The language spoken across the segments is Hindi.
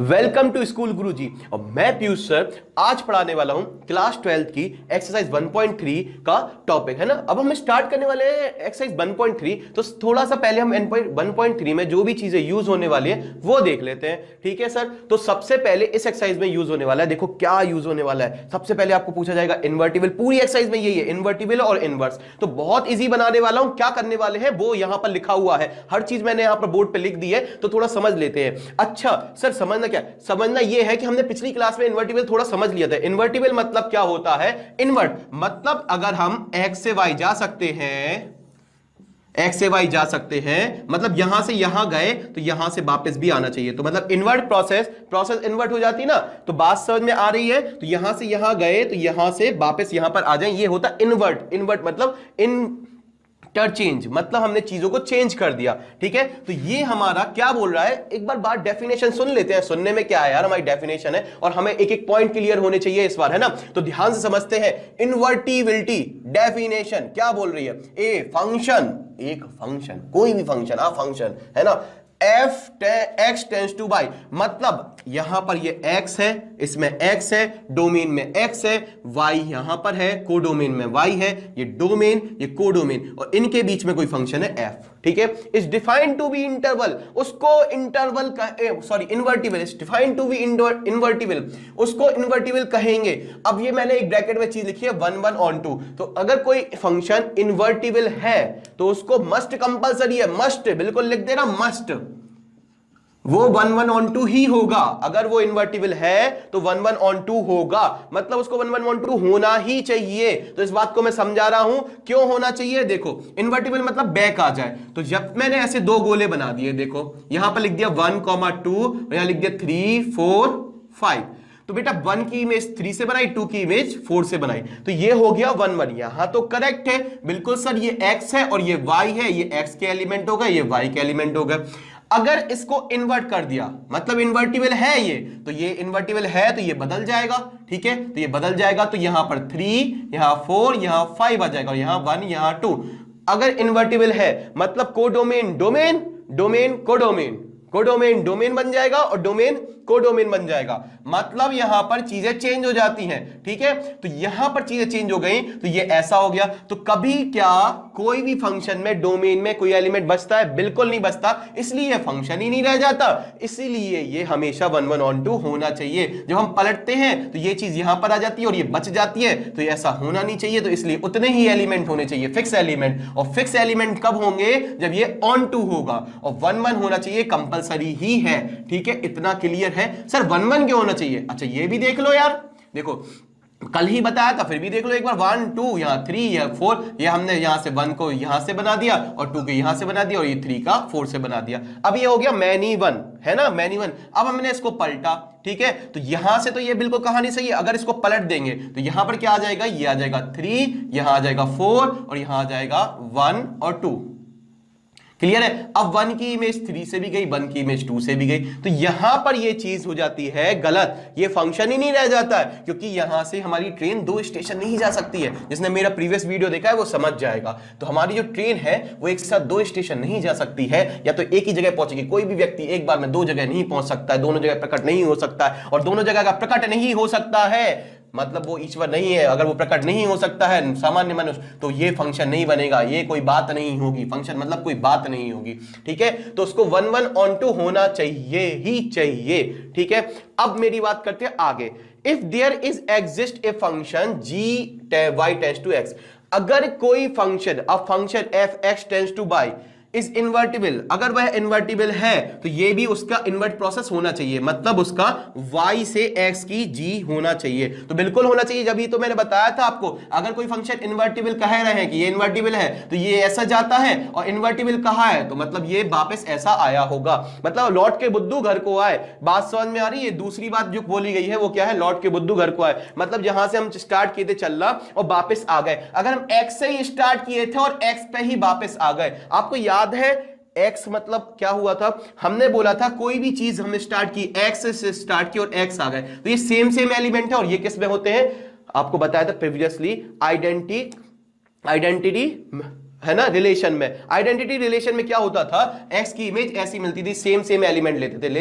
वेलकम टू स्कूल गुरुजी। और मैं पीयूष सर आज पढ़ाने वाला हूं क्लास 12th की एक्सरसाइज 1.3 का टॉपिक है ना। अब हम स्टार्ट करने वाले हैं एक्सरसाइज 1.3। तो थोड़ा सा पहले हम 1.3 में जो भी चीजें यूज होने वाली है वो देख लेते हैं, ठीक है सर। तो सबसे पहले इस एक्सरसाइज में यूज होने वाला है, देखो क्या यूज होने वाला है। सबसे पहले आपको पूछा जाएगा इन्वर्टिबल, पूरी एक्सरसाइज में यही है, इन्वर्टिबल और इनवर्स। तो बहुत इजी बनाने वाला हूं, क्या करने वाले हैं वो यहां पर लिखा हुआ है, हर चीज मैंने यहां पर बोर्ड पे लिख दी है, तो थोड़ा समझ लेते हैं। अच्छा सर, समझना क्या, समझना यह है कि हमने पिछली क्लास में इन्वर्टिबल थोड़ा समझ लिया था। इन्वर्टिबल मतलब क्या होता है, इन्वर्ट मतलब अगर हम x से y जा सकते हैं, x से y जा सकते हैं, मतलब यहां से यहां गए तो यहां से वापस भी आना चाहिए। तो मतलब इन्वर्ट प्रोसेस इन्वर्ट हो जाती है ना। तो बात समझ में आ रही है। तो यहां से यहां गए तो यहां से वापस यहां पर आ जाए, ये होता इन्वर्ट मतलब इंटरचेंज, मतलब हमने चीजों को चेंज कर दिया, ठीक है। तो ये हमारा क्या बोल रहा है, एक बार बात डेफिनेशन सुन लेते हैं। सुनने में क्या है यार, हमारी डेफिनेशन है और हमें एक एक पॉइंट क्लियर होने चाहिए इस बार, है ना। तो ध्यान से समझते हैं। इन्वर्टिबिलिटी डेफिनेशन क्या बोल रही है, एक फंक्शन कोई भी फंक्शन, फंक्शन है ना, x टेंस टू y, मतलब यहां पर ये x है, इसमें x है, डोमेन में x है, y यहां पर है, कोडोमेन में y है, ये डोमेन ये कोडोमेन, और इनके बीच में कोई फंक्शन है f, ठीक है। Is defined to be interval, उसको interval invertible, is defined to be invertible, उसको इन्वर्टिबल कहेंगे। अब ये मैंने एक ब्रैकेट में चीज लिखी है 1 1 on 2। तो अगर कोई फंक्शन इन्वर्टिबल है तो उसको मस्ट कंपलसरी है, मस्ट बिल्कुल लिख देना, मस्ट वो 1 1 on 2 ही होगा। अगर वो इन्वर्टिबल है तो 1 1 on 2 होगा, मतलब उसको 1 1 on 2 होना ही चाहिए। तो इस बात को मैं समझा रहा हूं क्यों होना चाहिए। देखो इन्वर्टिबल मतलब बैक आ जाए। तो जब मैंने ऐसे दो गोले बना दिए, देखो यहां पर लिख दिया 1, 2 और यहां लिख दिया 3 4 5। तो बेटा 1 की इमेज 3 से बनाई, 2 की इमेज 4 से बनाई, तो ये हो गया 1 1। यहां तो करेक्ट है बिल्कुल सर, ये x है और ये y है, ये x के एलिमेंट होगा, ये y के एलिमेंट होगा। अगर इसको इन्वर्ट कर दिया, मतलब इन्वर्टिबल है ये, तो ये इन्वर्टिबल है तो ये बदल जाएगा, ठीक है। तो ये बदल जाएगा, तो यहां पर 3, यहां 4, यहां 5 आ जाएगा, और यहां 1, यहां 2। अगर इन्वर्टिबल है मतलब codomain domain, domain codomain, codomain domain बन जाएगा और डोमेन कोडोमेन बन जाएगा, मतलब यहां पर चीजें चेंज हो जाती हैं, ठीक है। तो यहां पर चीजें चेंज हो गई तो ये ऐसा हो गया। तो कभी क्या कोई भी फंक्शन में डोमेन में कोई एलिमेंट बचता है, बिल्कुल नहीं बचता, इसलिए ये फंक्शन ही नहीं रह जाता। इसीलिए ये हमेशा 1 1 on 2 होना चाहिए। जब हम पलटते हैं तो ये चीज यहां पर आ जाती है और ये बच जाती है, तो ये ऐसा होना नहीं चाहिए। तो इसलिए उतने ही एलिमेंट होने चाहिए, फिक्स एलिमेंट। और फिक्स एलिमेंट कब होंगे, जब ये on 2 होगा, और 1 1 होना चाहिए, कंपलसरी ही है, ठीक है। इतना क्लियर है सर। 1 1 क्यों होना चाहिए, अच्छा ये भी देख लो यार, देखो कल ही बताया था, फिर भी देख लो एक बार। 1 2 यहां 3 यहां 4, ये हमने यहां से 1 को यहां से बना दिया और 2 को यहां से बना दिया और ये 3 का 4 से बना दिया। अब ये हो गया मैनी 1, है ना, मैनी 1। अब हमने इसको पलटा, ठीक है। तो यहां से तो ये बिल्कुल कहानी सही है। अगर इसको पलट देंगे तो यहां पर क्या आ जाएगा, ये आ जाएगा 3, यहां आ जाएगा 4 और यहां आ जाएगा 1 और 2। क्लियर है। अब 1 की इमेज 3 से भी गई, 1 की इमेज 2 से भी गई, तो यहां पर ये चीज हो जाती है गलत, ये फंक्शन ही नहीं रह जाता है, क्योंकि यहां से हमारी ट्रेन 2 स्टेशन नहीं जा सकती है। जिसने मेरा प्रीवियस वीडियो देखा है वो समझ जाएगा। तो हमारी जो ट्रेन है वो एक साथ 2 स्टेशन नहीं जा सकती है, या तो एक ही जगह पहुंचेगी। कोई भी व्यक्ति एक बार में 2 जगह नहीं पहुंच सकता है, दोनों जगह प्रकट नहीं हो सकता है, और दोनों जगह का प्रकट नहीं हो सकता है मतलब वो ईश्वर नहीं है। अगर वो प्रकट नहीं हो सकता है सामान्य मनुष्य, तो ये फंक्शन नहीं बनेगा, ये कोई बात नहीं होगी, फंक्शन मतलब कोई बात नहीं होगी, ठीक है। तो उसको 1 1 on 2 होना चाहिए ही चाहिए, ठीक है। अब मेरी बात करते हैं आगे। If there is exist a function g y tends to x, अगर कोई फंक्शन, अब function f x tends to y is invertible, अगर वह इन्वर्टिबल है तो ये भी उसका इन्वर्ट प्रोसेस होना चाहिए, मतलब उसका y से x की g होना चाहिए। तो बिल्कुल होना चाहिए, जब ही तो मैंने बताया था आपको। अगर कोई फंक्शन इन्वर्टिबल कह रहे हैं कि ये इन्वर्टिबल है, तो ये ऐसा जाता है, और इन्वर्टिबल कहा है तो मतलब ये वापस ऐसा आया होगा, मतलब लौट के बुद्धू घर को आए। बात समझ में आ रही है। दूसरी बात जो बोली गई है वो क्या है, लौट के बुद्धू घर को आए, मतलब जहां से हम स्टार्ट किए थे चलना और वापस आ गए। अगर हम x से ही स्टार्ट किए थे और x पे ही वापस आ गए, आपको याद है x मतलब क्या हुआ था, हमने बोला था कोई भी चीज हमने स्टार्ट की, x से स्टार्ट की और x आ गए, तो ये सेम एलिमेंट है। और ये किस में होते हैं, आपको बताया था प्रीवियसली, आइडेंटिटी है ना रिलेशन में। आइडेंटिटी रिलेशन में क्या होता था, एक्स की इमेज ऐसी मिलती थी, सेम सेम एलिमेंट लेते थे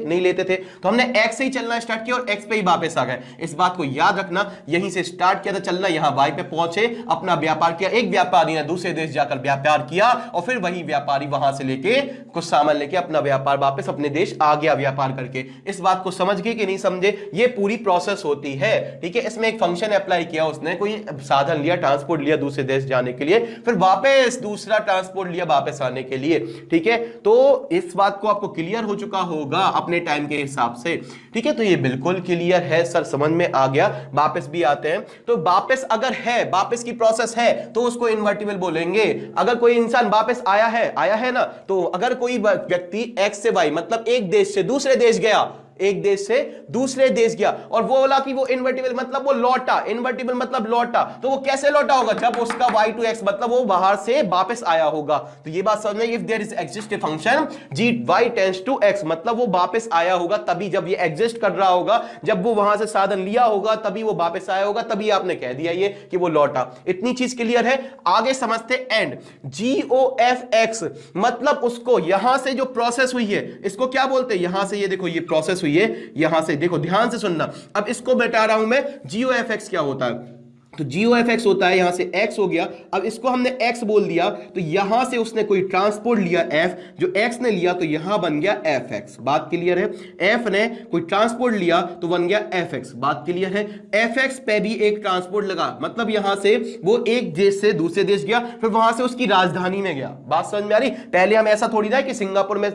नहीं लेते थे, तो हमने एक्स से ही चलना स्टार्ट किया और एक्स पे ही वापस आ गए। इस बात को याद रखना, यहीं से स्टार्ट किया था चलना, यहां वाई पे पहुंचे, अपना व्यापार किया, एक व्यापारी ने दूसरे देश जाकर व्यापार किया और फिर वही व्यापारी वहां से लेके कुछ सामान लेके अपना व्यापार वापस अपने देश आ गया व्यापार करके। इस बात को समझ गए कि नहीं समझे, ये पूरी प्रोसेस होती है, ठीक है। इसमें एक फंक्शन अप्लाई किया उसने, कोई साधन लिया, ट्रांसपोर्ट लिया दूसरे देश जाने के लिए, फिर वापस दूसरा ट्रांसपोर्ट लिया वापस आने के लिए, ठीक है। तो इस बात को आपको क्लियर हो चुका होगा अपने टाइम के हिसाब से, ठीक है। तो ये बिल्कुल क्लियर है सर, समझ में आ गया। वापस भी आते हैं, तो वापस अगर है, वापस की प्रोसेस है तो उसको इन्वर्टिबल बोलेंगे। अगर कोई इंसान वापस आया है ना, तो अगर कोई व्यक्ति एक्स से वाई मतलब एक देश से दूसरे देश गया, एक देश से दूसरे देश गया और वो बोला कि वो इन्वर्टिबल मतलब वो लौटा, इन्वर्टिबल मतलब लौटा, तो वो कैसे लौटा होगा, जब उसका y to x मतलब वो बाहर से वापस आया होगा। तो ये बात समझना, if there is exist a function g y tends to x मतलब वो वापस आया होगा तभी, जब ये एग्जिस्ट कर रहा होगा, जब वो वहां से साधन लिया होगा तभी वो वापस आया होगा, तभी आपने कह दिया ये कि वो लौटा। इतनी चीज क्लियर है। आगे समझते एंड, GOFX मतलब उसको यहां से जो प्रोसेस हुई है इसको क्या बोलते हैं, यहां से ये देखो ये प्रोसेस हुई है, यहां से देखो ध्यान से सुनना। अब इसको बता रहा हूं मैं, GOFX क्या होता है, तो GOFX होता है, यहां से x हो गया, अब इसको हमने x बोल दिया, तो यहां से उसने कोई ट्रांसपोर्ट लिया f, जो x ने लिया तो यहां बन गया fx, बात क्लियर है। f ने कोई ट्रांसपोर्ट लिया तो बन गया fx, बात क्लियर है। fx पे भी एक ट्रांसपोर्ट लगा, मतलब यहां से वो एक देश से दूसरे देश गया, फिर वहां से उसकी राजधानी में गया। बात समझ में आ रही। पहले हम ऐसा थोड़ी ना कि सिंगापुर में,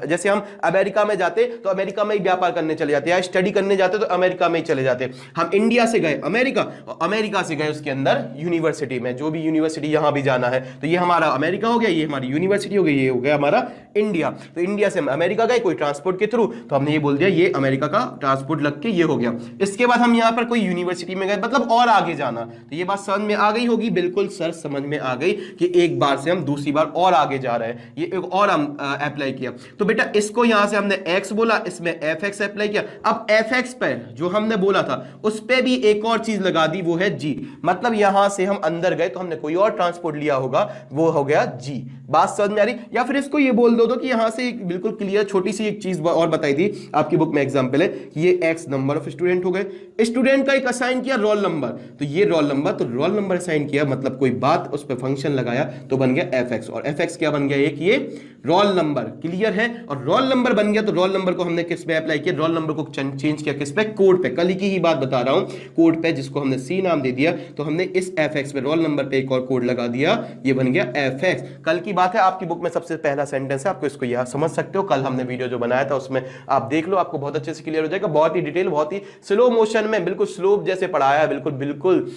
जैसे हम अमेरिका में जाते तो अमेरिका में ही व्यापार करने चले जाते, या स्टडी करने जाते तो अमेरिका में ही चले जाते। हम इंडिया से गए अमेरिका, अमेरिका से गए उसके अंदर यूनिवर्सिटी में, जो भी यूनिवर्सिटी यहां भी जाना है, तो ये हमारा अमेरिका हो गया, ये हमारी यूनिवर्सिटी हो गई, ये हो गया हमारा इंडिया। तो इंडिया से हम अमेरिका गए कोई ट्रांसपोर्ट के थ्रू, तो हमने ये बोल दिया ये अमेरिका का ट्रांसपोर्ट लग के ये हो गया। इसके बाद हम यहां पर कोई यूनिवर्सिटी में गए, मतलब और आगे जाना, तो ये बात समझ में आ गई होगी, बिल्कुल सर समझ में आ गई कि एक बार से हम दूसरी बार और आगे जा रहे हैं, ये एक और हम अप्लाई किया। तो बेटा इसको यहां से हमने x बोला, इसमें fx अप्लाई किया। अब fx पर जो हमने बोला था उस पर भी एक और चीज लगा दी, वो है g, मतलब यहां से हम अंदर गए तो हमने कोई और ट्रांसपोर्ट लिया होगा, वो हो गया g। बात समझ में आ रही। या फिर इसको ये बोल दो कि यहां से एक बिल्कुल क्लियर छोटी सी एक चीज और बताई थी आपकी बुक में, एग्जांपल है कि ये x नंबर ऑफ स्टूडेंट हो गए, स्टूडेंट का एक असाइन किया रोल नंबर, तो ये रोल नंबर, तो रोल नंबर असाइन किया मतलब कोई बात उस पर फंक्शन लगाया तो बन गया fx, और fx क्या बन गया, एक ये रोल नंबर, क्लियर है। और रोल नंबर बन गया तो रोल नंबर को हमने किस पे अप्लाई किया, रोल नंबर को चेंज किया किस पे, कोड पे, कल की ही बात बता रहा हूं, कोड पे, जिसको हमने c नाम दे दिया, तो हमने इस fx पे रोल नंबर पे एक और कोड लगा दिया, ये बन गया fx। कल की बात है, आपकी बुक में सबसे पहला सेंटेंस है, आपको इसको यहां समझ सकते हो, कल हमने वीडियो जो बनाया था उसमें आप देख लो, आपको बहुत अच्छे से क्लियर हो जाएगा, बहुत ही डिटेल, बहुत ही स्लो मोशन में, बिल्कुल स्लो जैसे पढ़ाया है, बिल्कुल बिल्कुल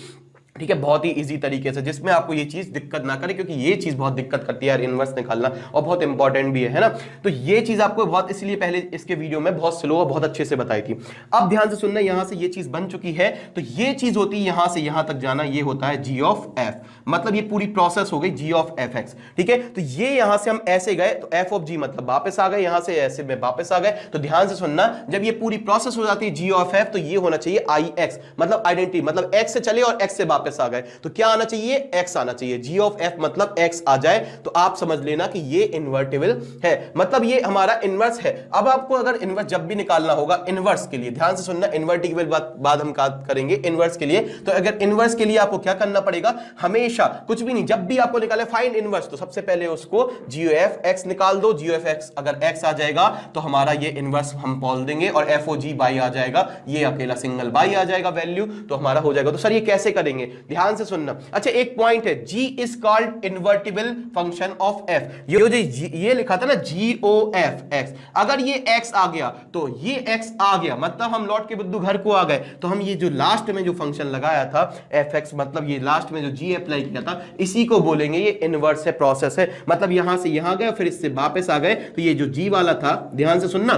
ठीक है, बहुत ही इजी तरीके से, जिसमें आपको ये चीज दिक्कत ना करे, क्योंकि ये चीज बहुत दिक्कत करती है यार इनवर्स निकालना, और बहुत इंपॉर्टेंट भी है ना। तो ये चीज आपको बहुत, इसलिए पहले इसके वीडियो में बहुत स्लो और बहुत अच्छे से बताई थी। अब ध्यान से सुनना, यहां से ये चीज बन चुकी है, तो ये चीज होती है यहां से यहां तक जाना, ये होता है g ऑफ f, मतलब ये पूरी प्रोसेस हो गई g ऑफ fx, ठीक है। तो ये यहां से हम ऐसे गए तो f ऑफ g मतलब वापस आ गए, यहां से ऐसे में वापस आ गए। तो ध्यान से सुनना, जब ये पूरी प्रोसेस हो जाती है g ऑफ f, तो ये होना चाहिए ix, मतलब आइडेंटिटी, मतलब x से चले और x से वापस आ गए, तो क्या आना चाहिए, x आना चाहिए। g ऑफ f मतलब x आ जाए तो आप समझ लेना कि ये इन्वर्टिबल है, मतलब ये हमारा इनवर्स है। अब आपको अगर इनवर्स जब भी निकालना होगा, इनवर्स के लिए ध्यान से सुनना, इन्वर्टिबल बाद हम करेंगे इनवर्स के लिए। तो अगर इनवर्स के लिए आपको क्या करना पड़ेगा, हमेशा कुछ भी नहीं, जब भी आपको निकाले फाइंड इनवर्स, तो सबसे पहले उसको g ऑफ x निकाल दो। g ऑफ x अगर x आ जाएगा तो हमारा ये इनवर्स हम बोल देंगे, और f ओ g बाई आ जाएगा, ये अकेला सिंगल बाई आ जाएगा वैल्यू, तो हमारा हो जाएगा। तो सर ये कैसे करेंगे, ध्यान से सुनना। अच्छा एक पॉइंट है, g is called invertible function of f, ये लिखा था ना GOFX, अगर ये x आ गया तो ये x आ गया, मतलब हम लौट के बुद्धू घर को आ गए, तो हम ये जो लास्ट में जो फंक्शन लगाया था fx, मतलब ये लास्ट में जो g अप्लाई किया था, इसी को बोलेंगे ये इनवर्स है, प्रोसेस है, मतलब यहां से यहां गए फिर इससे वापस आ गए, तो ये जो g वाला था, ध्यान से सुनना,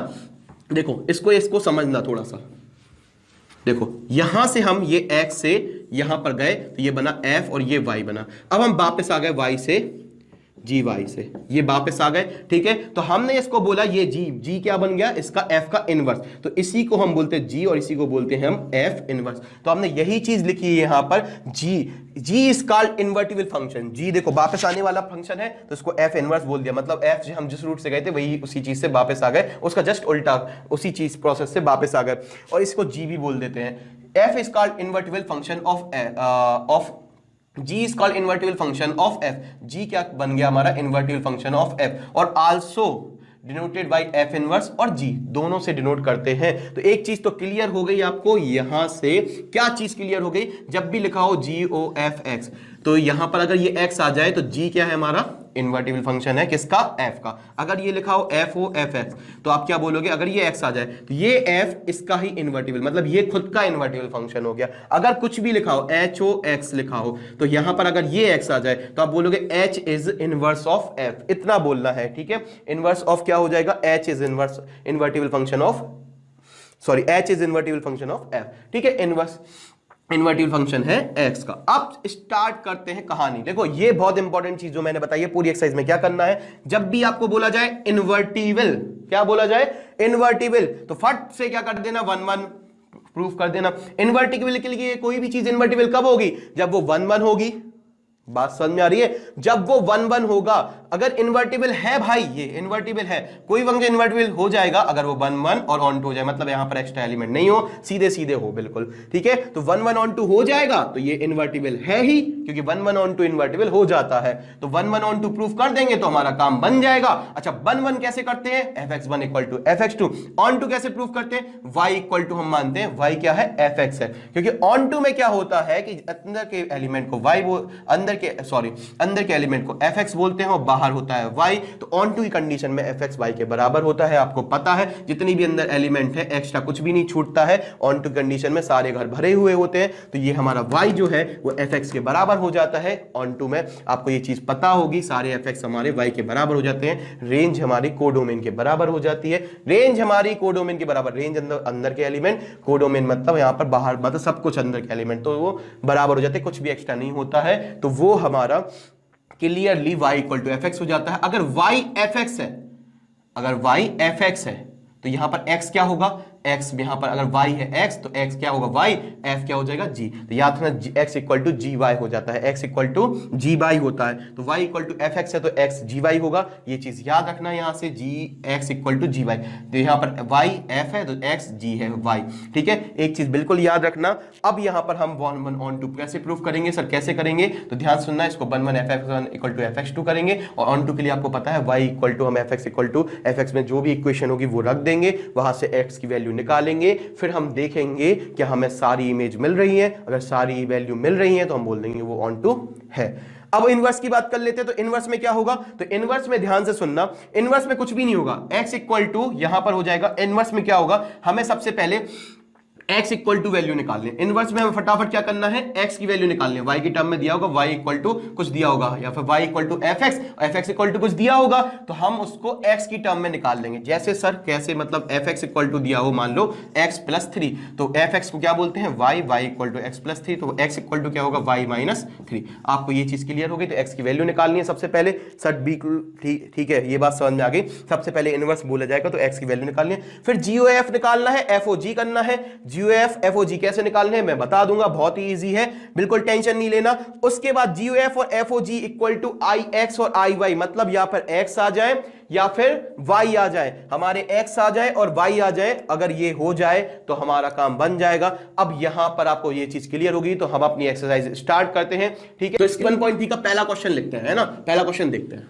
देखो इसको समझना थोड़ा सा, देखो यहां से हम ये x से यहां पर गए तो ये बना f और ये y बना, अब हम वापस आ गए y से जी वाई से, ये वापस आ गए। ठीक है, तो हमने इसको बोला ये जी क्या बन गया, इसका एफ का इनवर्स, तो इसी को हम बोलते हैं जी और इसी को बोलते हैं हम एफ इनवर्स। तो हमने यही चीज लिखी है यहां पर, जी इज कॉल्ड इन्वर्टिबल फंक्शन। जी देखो वापस आने वाला फंक्शन है, तो इसको एफ इनवर्स बोल दिया, मतलब एफ हम जिस रूट से गए थे वही उसी चीज से वापस आ गए, उसका जस्ट उल्टा उसी चीज प्रोसेस से वापस आ गए, और इसको जी भी बोल देते हैं। F is called invertible function of G is called invertible function of f। G क्या बन गया हमारा, invertible function of f, और also denoted by F inverse और जी दोनों से डिनोट करते हैं। तो एक चीज तो क्लियर हो गई आपको यहां से, क्या चीज क्लियर हो गई, जब भी लिखा हो जी ओ एफ एक्स, तो यहां पर अगर ये x आ जाए तो g क्या है हमारा, इन्वर्टिबल फंक्शन है किसका, f का। अगर ये लिखा हो एफ ओ एफ एक्स, तो आप क्या बोलोगे, अगर ये x आ जाए तो ये f इसका ही इन्वर्टिबल, मतलब ये खुद का इन्वर्टिबल फंक्शन हो गया। अगर कुछ भी लिखा हो एच ओ एक्स लिखा हो, तो यहां पर अगर ये x आ जाए तो आप बोलोगे h is inverse of f, इतना बोलना है। ठीक है, इनवर्स ऑफ क्या हो जाएगा, h is inverse invertible function of, sorry h is invertible function of f। ठीक है, इनवर्स इन्वर्टिबल फंक्शन है x का। अब स्टार्ट करते हैं कहानी। देखो ये बहुत इंपॉर्टेंट चीज जो मैंने बताई है, पूरी एक्सरसाइज में क्या करना है, जब भी आपको बोला जाए इन्वर्टिबल, क्या बोला जाए, इन्वर्टिबल, तो फट से क्या कर देना, 1 1 प्रूफ कर देना। इन्वर्टिबल के लिए कोई भी चीज इन्वर्टिबल कब होगी, जब वो 1 1 होगी। बात समझ में आ रही है, जब वो 1 1 होगा। अगर इन्वर्टिबल है भाई, ये इन्वर्टिबल है, कोई फंक्शन इन्वर्टिबल हो जाएगा अगर वो 1 1 और ऑन टू हो जाए, मतलब यहां पर एक्स्ट्रा एलिमेंट नहीं हो, सीधे सीधे हो बिल्कुल। ठीक है, तो 1 1 ऑन टू हो जाएगा तो ये इन्वर्टिबल है ही, क्योंकि 1 1 ऑन टू इन्वर्टिबल हो जाता है। तो 1 1 ऑन टू प्रूफ कर देंगे तो हमारा काम बन जाएगा। अच्छा 1 1 कैसे करते हैं, fx1 equal to fx2। Onto कैसे प्रूफ करते हैं, y इक्वल टू हम मानते हैं y क्या है, fx है, क्योंकि ऑन टू में क्या होता है कि अंदर के एलिमेंट को y वो अंदर के एलिमेंट को fx बोलते हैं और बाहर होता है y, तो ऑन टू की कंडीशन में fx y के बराबर होता है। आपको पता है जितनी भी अंदर एलिमेंट है एक्स्ट्रा कुछ भी नहीं छूटता है, ऑन टू कंडीशन में सारे घर भरे हुए होते हैं, तो ये हमारा y जो है वो fx के बराबर हो जाता है। ऑन टू में आपको ये चीज पता होगी, सारे fx हमारे y के बराबर हो जाते हैं, रेंज हमारी कोडोमेन के बराबर हो जाती है। रेंज हमारी कोडोमेन के बराबर, रेंज अंदर के एलिमेंट, कोडोमेन मतलब यहां पर बाहर, मतलब सब कुछ अंदर के एलिमेंट, तो वो बराबर हो जाते हैं, कुछ भी एक्स्ट्रा नहीं होता है, तो वो हमारा clearly y equal to F X हो जाता है। अगर y एफ एक्स है, अगर y एफ एक्स है तो यहां पर x क्या होगा, x यहां पर अगर y है x तो x क्या होगा y, f क्या हो जाएगा g, तो याद रखना x equal to G Y हो जाता है, x equal to G Y होता है, तो y equal to F X है तो x जी वाई होगा, ये चीज याद रखना यहां से, g x equal to G Y, तो यहां पर y f है तो x g है y। ठीक है, एक चीज बिल्कुल याद रखना। अब यहां पर हम 1 1 ऑन टू कैसे प्रूफ करेंगे, सर कैसे करेंगे, तो ध्यान सुनना, इसको 1 1 fx1 इक्वल टू fx2 करेंगे, और ऑन टू के लिए आपको पता है y इक्वल टू हम fx इक्वल टू fx में जो भी इक्वेशन होगी वो रख देंगे, वहां से x की वैल्यू निकालेंगे, फिर हम देखेंगे कि हमें सारी इमेज मिल रही है, अगर सारी वैल्यू मिल रही है तो हम बोल देंगे वो ऑन टू है। अब इनवर्स की बात कर लेते हैं, तो इनवर्स में क्या होगा, तो इनवर्स में ध्यान से सुनना, इनवर्स में कुछ भी नहीं होगा, x इक्वल टू यहां पर हो जाएगा, इनवर्स में क्या होगा, हमें सबसे पहले x इक्वल टू वैल्यू निकालनी है। इनवर्स में हमें फटाफट क्या करना है, x की वैल्यू निकालनी है। y की टर्म में दिया होगा y इक्वल टू कुछ दिया होगा, या फिर y equal to fx, fx equal to कुछ दिया होगा, तो हम उसको x की टर्म में निकाल लेंगे। जैसे सर कैसे, मतलब fx इक्वल टू दिया हो मान लो x प्लस 3, तो fx को क्या बोलते हैं y, y equal to x plus 3, तो x इक्वल टू क्या होगा y माइनस 3। आपको ये चीज क्लियर हो गई, तो x की वैल्यू निकालनी है सबसे पहले। सर बिल्कुल ठीक है, ये बात समझ में आ गई। सबसे पहले इनवर्स बोला जाएगा तो x की वैल्यू निकालनी है, फिर GOF निकालना है, FOG करना है। GOF FOG कैसे निकालने हैं मैं बता दूंगा, बहुत ही इजी है, बिल्कुल टेंशन नहीं लेना। उसके बाद GOF और FOG इक्वल टू IX और IY, मतलब यहां पर x आ जाए या फिर y आ जाए, हमारे x आ जाए और y आ जाए, अगर ये हो जाए तो हमारा काम बन जाएगा। अब यहां पर आपको ये चीज क्लियर होगी, तो हम अपनी एक्सरसाइज स्टार्ट करते हैं। ठीक है, तो इसकी 1.3 का पहला क्वेश्चन लिखते हैं, है ना, पहला क्वेश्चन देखते हैं।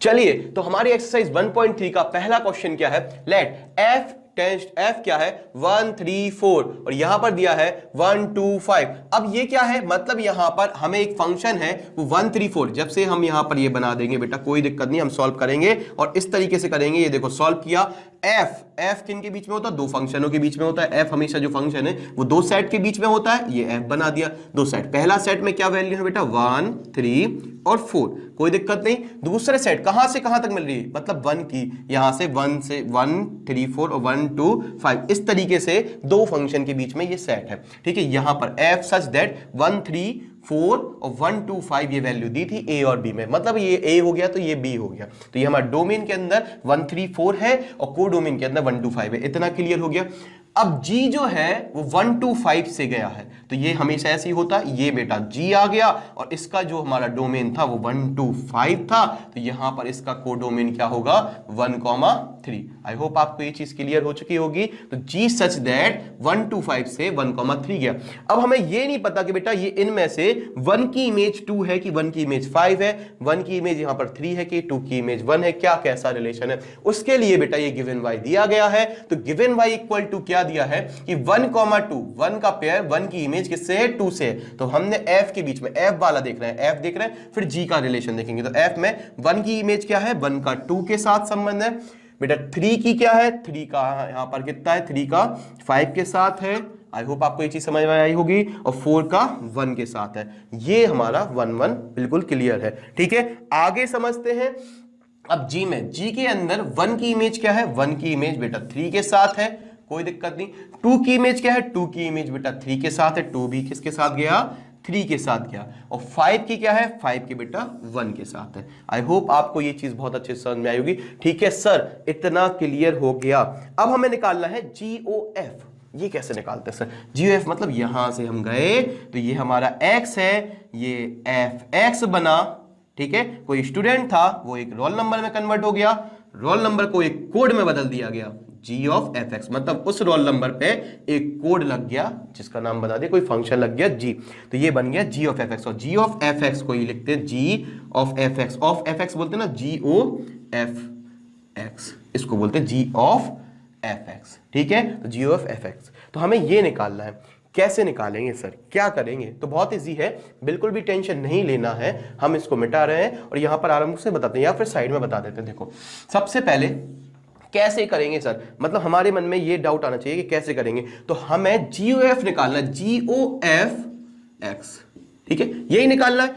चलिए, तो हमारी एक्सरसाइज 1.3 का पहला क्वेश्चन क्या है, लेट f टेस्ट f क्या है 1 3 4 और यहां पर दिया है 1 2 5। अब ये क्या है, मतलब यहां पर हमें एक फंक्शन है वो 1 3 4, जब से हम यहां पर ये बना देंगे बेटा कोई दिक्कत नहीं, हम सॉल्व करेंगे और इस तरीके से करेंगे। ये देखो सॉल्व किया, f किन के बीच में होता है, दो फंक्शनों के बीच में होता है। f हमेशा जो फंक्शन है वो दो सेट के बीच में होता है, ये f बना दिया दो सेट। पहला सेट में क्या वैल्यू है बेटा 1 3 और 4, कोई दिक्कत नहीं। दूसरे सेट कहां से कहां तक मिल रही है, मतलब 1 की, यहां से 1 से 1 3 4 और 1 2 5, इस तरीके से दो फंक्शन के बीच में ये सेट है। ठीक है, यहां पर f सच दैट 1 3 4 और 1 2 5 ये वैल्यू दी थी ए और बी में, मतलब ये ए हो गया तो ये बी हो गया। तो ये हमारा डोमेन के अंदर 1 3 4 है और को डोमेन के अंदर 1 2 5 है। इतना क्लियर हो गया। अब G जो है वो 1 2 5 से गया है, तो ये हमेशा ऐसे ही होता है। ये बेटा G आ गया और इसका जो हमारा डोमेन था वो 1 2 5 था, तो यहां पर इसका कोडोमेन क्या होगा 1 3। आई होप आपको ये चीज क्लियर हो चुकी होगी। तो G सच दैट 1 2 5 से 1 3 गया। अब हमें ये नहीं पता कि बेटा ये इनमें से 1 की इमेज 2 है कि 1 की इमेज 5 है, 1 की इमेज यहां पर 3 है कि 2 की इमेज 1 है, क्या कैसा रिलेशन है। उसके लिए बेटा ये गिवन y दिया गया है। तो गिवन y इक्वल टू क्या दिया है कि 1 2, 1 का पेयर 1 की इमेज किससे है 2 से है। तो हमने f के बीच में f वाला देख रहे हैं, f देख रहे हैं, फिर g का रिलेशन देखेंगे। तो f में 1 की इमेज क्या है 1 का 2 के साथ संबंध है बेटा। 3 की क्या है 3 का यहां पर कितना है 3 का 5 के साथ है। आई होप आपको ये चीज समझ में आई होगी। और 4 का 1 के साथ है। ये हमारा 1 1 बिल्कुल क्लियर है। ठीक है, आगे समझते हैं। अब G में G के अंदर 1 की इमेज क्या है 1 की इमेज बेटा 3 के साथ है, कोई दिक्कत नहीं। 2 की इमेज क्या है 2 की इमेज बेटा 3 के साथ है, 2 भी किसके साथ गया 3 के साथ गया। और 5 की क्या है 5 की बेटा 1 के साथ है। आई होप आपको ये चीज बहुत अच्छे से समझ में आई होगी। ठीक है सर, इतना क्लियर हो गया। अब हमें निकालना है GOF। ये कैसे निकालते हैं सर GOF? मतलब यहां से हम गए तो ये हमारा x है, ये fx बना। ठीक है, कोई स्टूडेंट था वो एक रोल नंबर में कन्वर्ट हो गया, रोल नंबर को एक कोड में बदल दिया गया G of fx, मतलब उस रोल नंबर पे एक कोड लग गया जिसका नाम बता दे, कोई फंक्शन लग गया G, तो ये बन गया G of fx। और G of fx को ही लिखते हैं G of fx। of fx बोलते हैं ना GOFX, इसको बोलते हैं G of fx। ठीक है, तो G of fx। तो हमें ये निकालना है। कैसे निकालेंगे सर, क्या करेंगे? तो बहुत इजी है, बिल्कुल भी टेंशन नहीं लेना है। हम इसको मिटा रहे हैं और यहां पर आराम से बताते हैं या फिर साइड में बता देते हैं। देखो सबसे पहले कैसे करेंगे सर, मतलब हमारे मन में ये डाउट आना चाहिए कि कैसे करेंगे। तो हमें GOF निकालना है, GOFX। ठीक है, यही निकालना है।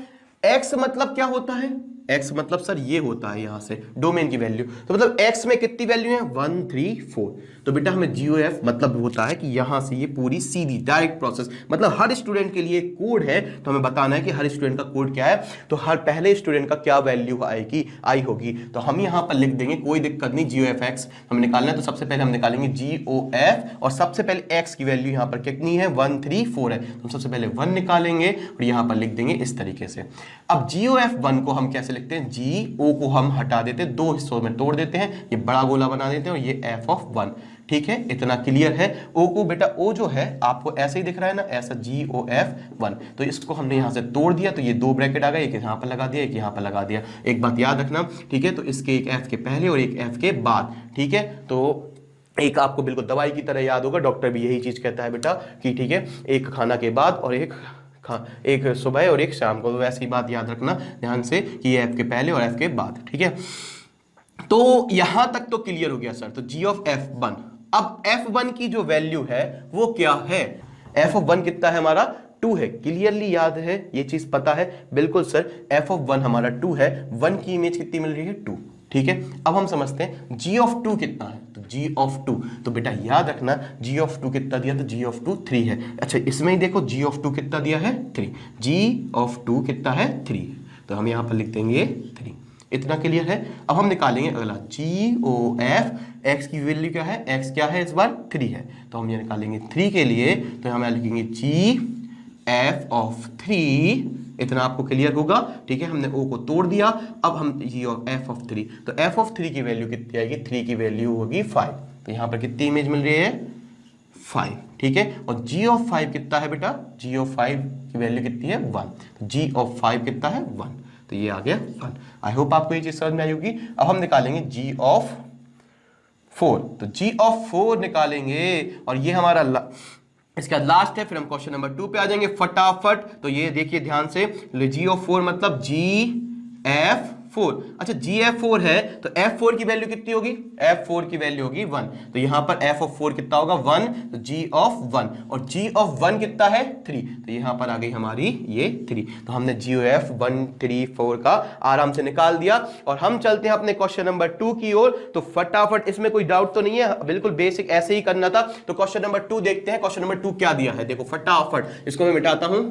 X मतलब क्या होता है, x मतलब सर ये होता है यहां से डोमेन की वैल्यू। तो मतलब x में कितनी वैल्यू है 1 3 4। तो बेटा हमें GOF मतलब होता है कि यहां से ये पूरी सीधी डायरेक्ट प्रोसेस, मतलब हर स्टूडेंट के लिए कोड है, तो हमें बताना है कि हर स्टूडेंट का कोड क्या है। तो हर पहले स्टूडेंट का क्या वैल्यू आएगी आई होगी, तो हम यहां पर लिख देंगे, कोई दिक्कत नहीं। GOFX हमें निकालना है, तो सबसे पहले हम निकालेंगे GOF और सबसे पहले x की वैल्यू यहां पर कितनी है 1 3 4 है, तो सबसे पहले 1 निकालेंगे और यहां पर लिख देंगे इस तरीके से। अब GOF1 को हम कैसे लिखते हैं, GO को हम हटा देते हैं, 2 हिस्सों में तोड़ देते हैं, ये बड़ा गोला बना देते हैं और ये f(1). ठीक है, इतना क्लियर है। O को बेटा O जो है आपको ऐसे ही दिख रहा है ना, ऐसा GOF1, तो इसको हमने यहां से तोड़ दिया, तो ये 2 ब्रैकेट आ गए, एक यहां पर लगा दिया, एक यहां पर लगा दिया। एक बात याद रखना, ठीक है, तो इसके एक F के पहले और एक F के बाद। ठीक है, तो एक आपको बिल्कुल दवाई की तरह याद होगा, डॉक्टर भी यही चीज कहता है बेटा कि ठीक है, एक खाना के बाद और एक सुबह और एक शाम को। तो वैसी बात याद रखना ध्यान से कि ये F के पहले और F के बाद। ठीक है, तो यहां तक तो क्लियर हो गया सर। तो G of F1, अब F1 की जो वैल्यू है वो क्या है, F(1) कितना है हमारा 2 है, क्लियरली याद है, ये चीज पता है बिल्कुल सर। F(1) हमारा 2 है, 1 की इमेज कितनी मिल रही है 2। ठीक है, अब हम समझते हैं G(2) कितना है, तो G(2), तो बेटा याद रखना G(2) कितना दिया, तो G(2) 3 है। अच्छा इसमें ही देखो G(2) कितना दिया है 3, G(2) कितना है 3, तो हम यहां पर लिख देंगे 3। इतना क्लियर है। अब हम निकालेंगे अगला GOF, x की वैल्यू क्या है, x क्या है इस बार 3 है, तो हम ये निकालेंगे 3 के लिए, तो हम लिखेंगे GF(3), इतना आपको क्लियर होगा। ठीक है, हमने O को तोड़ दिया, अब हम GF(3), तो f(3) की वैल्यू कितनी आएगी, 3 की वैल्यू होगी 5, तो यहां पर कितनी इमेज मिल रही है 5। ठीक है, और G(5) कितना है बेटा, G(5) की वैल्यू कितनी है 1, तो G(5) कितना है 1, तो ये आ गया 1। आई होप आपको ये चीज समझ में आई होगी। अब हम निकालेंगे G(4), तो G(4) निकालेंगे और ये हमारा इसका लास्ट है, फिर हम क्वेश्चन नंबर 2 पे आ जाएंगे फटाफट। तो ये देखिए ध्यान से, G(4) मतलब GF4। अच्छा GF4 है तो F4 की वैल्यू कितनी होगी, F4 की वैल्यू होगी 1, तो यहां पर F(4) कितना होगा 1, तो G(1), और G(1) कितना है 3, तो यहां पर आ गई हमारी ये 3। तो हमने GOF1 3 4 का आराम से निकाल दिया और हम चलते हैं अपने क्वेश्चन नंबर 2 की ओर। तो फटाफट, इसमें कोई डाउट तो नहीं है, बिल्कुल बेसिक ऐसे ही करना था। तो क्वेश्चन नंबर 2 देखते हैं, क्वेश्चन नंबर 2 क्या दिया है, देखो फटाफट इसको मैं मिटाता हूं।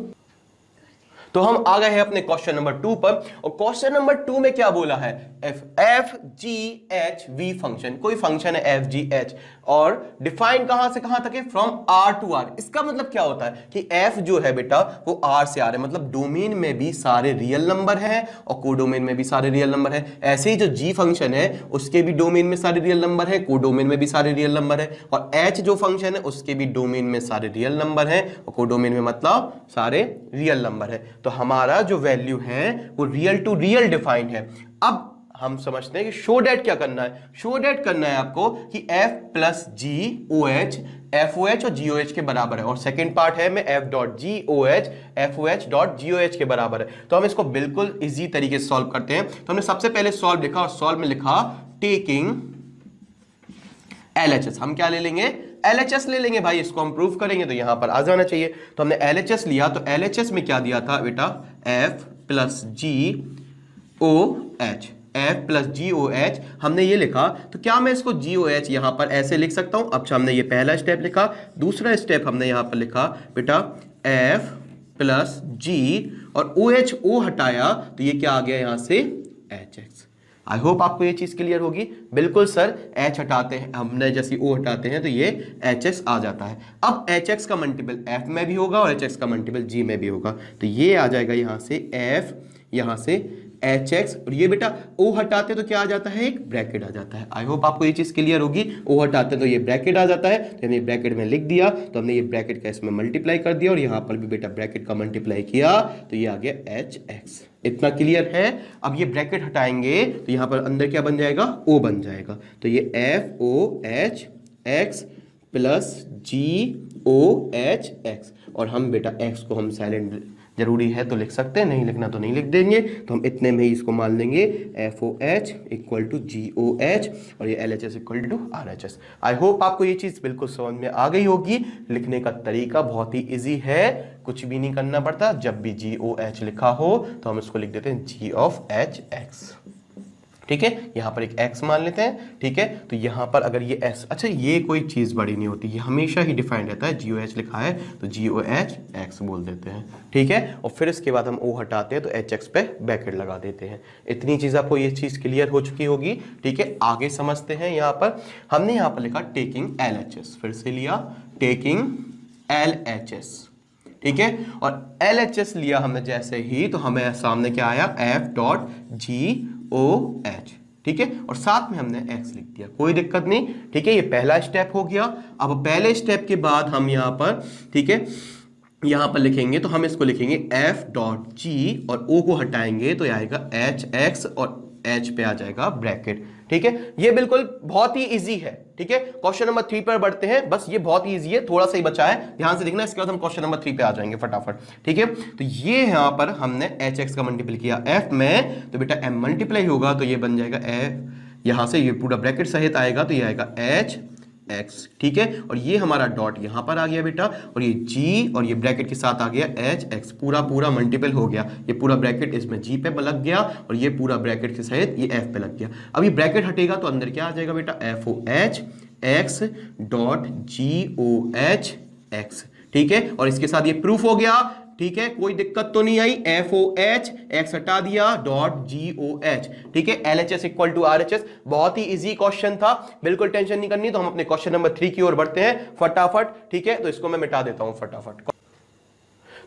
तो हम आ गए हैं अपने क्वेश्चन नंबर 2 पर, और क्वेश्चन नंबर 2 में क्या बोला है, F G H we function, कोई फंक्शन है एफ जी एच, और डिफाइन कहां से कहां तक है, फ्रॉम आर टू आर। इसका मतलब क्या होता है कि एफ जो है बेटा वो आर से आर है, मतलब डोमेन में भी सारे रियल नंबर हैं और कोडोमेन में भी सारे रियल नंबर हैं। ऐसे ही जो जी फंक्शन है उसके भी डोमेन में सारे रियल नंबर है, कोडोमेन में भी सारे रियल नंबर है, और एच जो फंक्शन है उसके भी डोमेन में सारे रियल नंबर हैं और कोडोमेन में मतलब सारे रियल नंबर है। तो हमारा जो वैल्यू है वो रियल टू रियल डिफाइंड है। अब हम समझते हैं कि शो डैट क्या करना है, शो डैट करना है आपको कि f plus G O H F O H और जी ओ एच के बराबर है, और सेकेंड पार्ट है में F dot G O H F O H dot G O H के बराबर है। तो हम इसको बिल्कुल इजी तरीके से सॉल्व करते हैं। तो हमने सबसे पहले सॉल्व लिखा, और सॉल्व में लिखा टेकिंग LHS। हम क्या ले लेंगे, LHS ले लेंगे भाई, इसको हम प्रूव करेंगे तो यहां पर आ जाना चाहिए। तो हमने LHS लिया, तो LHS में क्या दिया था बेटा, f plus G O H, F plus G O H हमने ये लिखा। तो क्या मैं इसको जी ओ एच यहां पर ऐसे लिख सकता हूं। अच्छा, हमने ये पहला स्टेप लिखा, दूसरा स्टेप हमने यहां पर लिखा बेटा एफ प्लस जी, और ओ एच ओ हटाया तो ये क्या आ गया यहां से एच एक्स। आई होप आपको ये चीज क्लियर होगी। बिल्कुल सर, एच हटाते हैं हमने, जैसे ओ हटाते हैं तो ये एच एक्स आ जाता है। अब एच एक्स का मल्टीपल एफ में भी होगा और एच एक्स का मल्टीपल जी में भी होगा, तो ये आ जाएगा यहां से एफ, यहां से एच एक्स, और ये बेटा ओ हटाते तो क्या आ जाता है, एक ब्रैकेट आ जाता है। आई होप आपको ये चीज क्लियर होगी। ओ हटाते तो ये ब्रैकेट आ जाता है, तो हमने ब्रैकेट में लिख दिया, तो हमने ये ब्रैकेट का इसमें मल्टीप्लाई कर दिया, और यहां पर भी बेटा ब्रैकेट का मल्टीप्लाई किया तो ये आ गया एच एक्स। इतना क्लियर है। अब ये ब्रैकेट हटाएंगे तो यहां पर अंदर क्या बन जाएगा, ओ बन जाएगा, तो ये F O H X plus G O H X, और हम बेटा एक्स को हम साइलेंट जरूरी है तो लिख सकते हैं, नहीं लिखना तो नहीं लिख देंगे, तो हम इतने में ही इसको मान लेंगे F O H equal to G O H, और ये L H S equal to R H S. I hope आपको ये चीज बिल्कुल समझ में आ गई होगी। लिखने का तरीका बहुत ही इजी है, कुछ भी नहीं करना पड़ता। जब भी जी ओ एच लिखा हो तो हम इसको लिख देते हैं जी ऑफ एच एक्स, ठीक है। यहां पर एक x मान लेते हैं, ठीक है। तो यहां पर अगर ये s, अच्छा ये कोई चीज बड़ी नहीं होती, ये हमेशा ही डिफाइंड रहता है। जी ओ एच लिखा है तो जी ओ एच एक्स बोल देते हैं, ठीक है। और फिर इसके बाद हम o हटाते हैं तो एच एक्स पे ब्रैकेट लगा देते हैं। इतनी चीज आपको ये चीज क्लियर हो चुकी होगी, ठीक है। आगे समझते हैं। यहां पर हमने यहां पर लिखा टेकिंग LHS, फिर से लिया टेकिंग LHS, ठीक है। और LHS लिया हमने जैसे ही, तो हमें सामने क्या आया, F dot G O H, ठीक है। और साथ में हमने x लिख दिया, कोई दिक्कत नहीं, ठीक है। ये पहला स्टेप हो गया। अब पहले स्टेप के बाद हम यहां पर, ठीक है, यहां पर लिखेंगे तो हम इसको लिखेंगे f डॉट g, और o को हटाएंगे तो आएगा एच एक्स, और h पे आ जाएगा ब्रैकेट, ठीक है। ये बिल्कुल बहुत ही इजी है, ठीक है। क्वेश्चन नंबर 3 पर बढ़ते हैं, बस ये बहुत ही इजी है, थोड़ा सा ही बचा है, ध्यान से देखना। इसके बाद हम क्वेश्चन नंबर 3 पे आ जाएंगे फटाफट, ठीक है। तो ये यहां पर हमने एच एक्स का मल्टीपल किया f में, तो बेटा m मल्टीप्लाई होगा तो ये बन जाएगा f, यहां से ये पूरा ब्रैकेट सहित आएगा तो ये आएगा एच एक्स, ठीक है। और ये हमारा डॉट यहां पर आ गया बेटा, और ये g और ये ब्रैकेट के साथ आ गया एच एक्स, पूरा पूरा मल्टीपल हो गया। ये पूरा ब्रैकेट इसमें g पे लग गया, और ये पूरा ब्रैकेट के सहित ये f पे लग गया। अब ये ब्रैकेट हटेगा तो अंदर क्या आ जाएगा बेटा, F O H X dot G O H X, ठीक है। और इसके साथ ये प्रूफ हो गया, ठीक है, कोई दिक्कत तो नहीं आई। एफ ओ एच एक्स हटा दिया डॉट जी ओ एच, ठीक है। L H S equal to R H S, बहुत ही इजी क्वेश्चन था, बिल्कुल टेंशन नहीं करनी। तो हम अपने क्वेश्चन नंबर 3 की ओर बढ़ते हैं फटाफट, ठीक है। तो इसको मैं मिटा देता हूं फटाफट।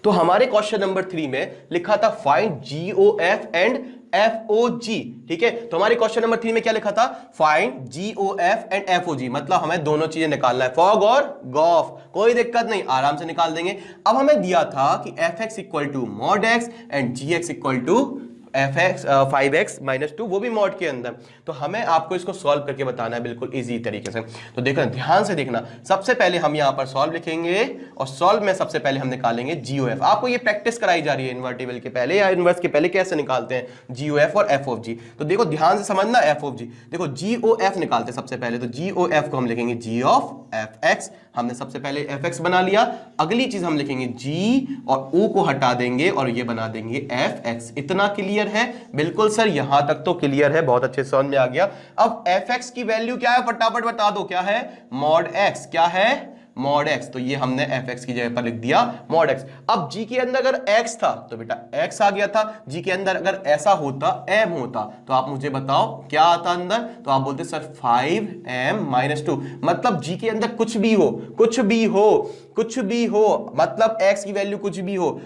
तो हमारे क्वेश्चन नंबर 3 में लिखा था find G O F and F O G, ठीक है। तो हमारे क्वेश्चन नंबर 3 में क्या लिखा था, find G O F and F O G, मतलब हमें दोनों चीजें निकालना है, फॉग और गॉफ। कोई दिक्कत नहीं, आराम से निकाल देंगे। अब हमें दिया था कि F X equal to mod X and G X equal to F X 5x - 2, वो भी मॉड के अंदर। तो हमें आपको इसको सॉल्व करके बताना है बिल्कुल इजी तरीके से। तो देखो ध्यान से देखना, सबसे पहले हम यहां पर सॉल्व लिखेंगे, और सॉल्व में सबसे पहले हम निकालेंगे जीओएफ। आपको ये प्रैक्टिस कराई जा रही है इन्वर्टिबल के पहले या इनवर्स के पहले कैसे निकालते हैं जीओएफ और एफ ऑफ जी। तो देखो ध्यान से समझना, एफ ऑफ जी, देखो जीओएफ निकालते हैं सबसे पहले। तो जीओएफ को हम लिखेंगे जी ऑफ एफ एक्स, हमने सबसे पहले एफ एक्स बना लिया। अगली चीज हम लिखेंगे जी और ओ को हटा देंगे और ये बना देंगे एफ एक्स। इतना क्लियर है? बिल्कुल सर, यहां तक तो क्लियर है, बहुत अच्छे समझ में आ गया। अब एफ एक्स की वैल्यू क्या है फटाफट बता दो, क्या है? Mod x. क्या है? मॉड एक्स, तो ये हमने एफ एक्स की जगह पर लिख दिया मॉड एक्स। अब जी के अंदर अगर एक्स था तो बेटा एक्स आ गया था, जी के अंदर अगर ऐसा होता एम होता तो आप मुझे बताओ क्या आता अंदर, तो आप बोलते सर 5m-2, मतलब जी के अंदर कुछ भी हो, कुछ भी हो, कुछ भी हो, मतलब एक्स की वैल्यू कुछ भी हो।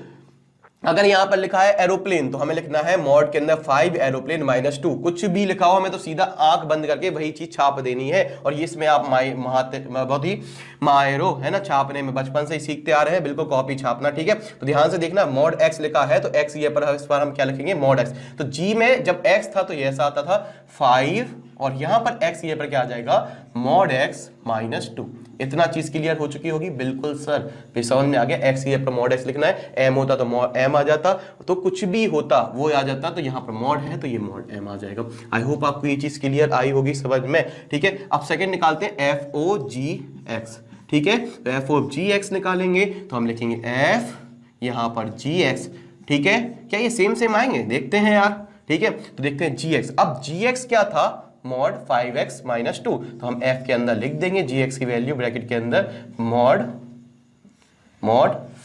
अगर यहां पर लिखा है एरोप्लेन तो हमें लिखना है मॉड के अंदर 5 एरोप्लेन -2, कुछ भी लिखा हो हमें तो सीधा आंख बंद करके वही चीज छाप देनी है। और ये इसमें आप बहुत ही माहिर हो, है ना, छापने में बचपन से ही सीखते आ रहे हैं, बिल्कुल कॉपी छापना, ठीक है। तो ध्यान से देखना, मॉड एक्स लिखा है तो एक्स ये पर, इस पर हम क्या लिखेंगे, मॉड एक्स। तो जी में जब एक्स था तो ये ऐसा आता था 5, और यहां पर एक्स ये पर क्या आ जाएगा, मॉड एक्स -2। इतना चीज क्लियर हो चुकी होगी, बिल्कुल सर, फिर समझ में आ गया। एक्स ये पर मॉड एक्स लिखना है, एम होता तो एम आ जाता, तो कुछ भी होता वो आ जाता, तो यहाँ पर मॉड है तो ये मॉड एम आ जाएगा। आई होप आपको ये चीज क्लियर आई होगी समझ में, ठीक है। अब सेकंड निकालते हैं एफ ओ जी एक्स, ठीक है। तो एफ ओ जी एक्स निकालेंगे तो हम लिखेंगे एफ यहाँ पर जी एक्स, ठीक है। क्या ये सेम सेम आएंगे, देखते हैं यार, ठीक है। तो देखते हैं जी एक्स, अब जी एक्स क्या था, मॉड 5x -2, तो हम f के अंदर लिख देंगे gx की वैल्यू ब्रैकेट के अंदर मॉड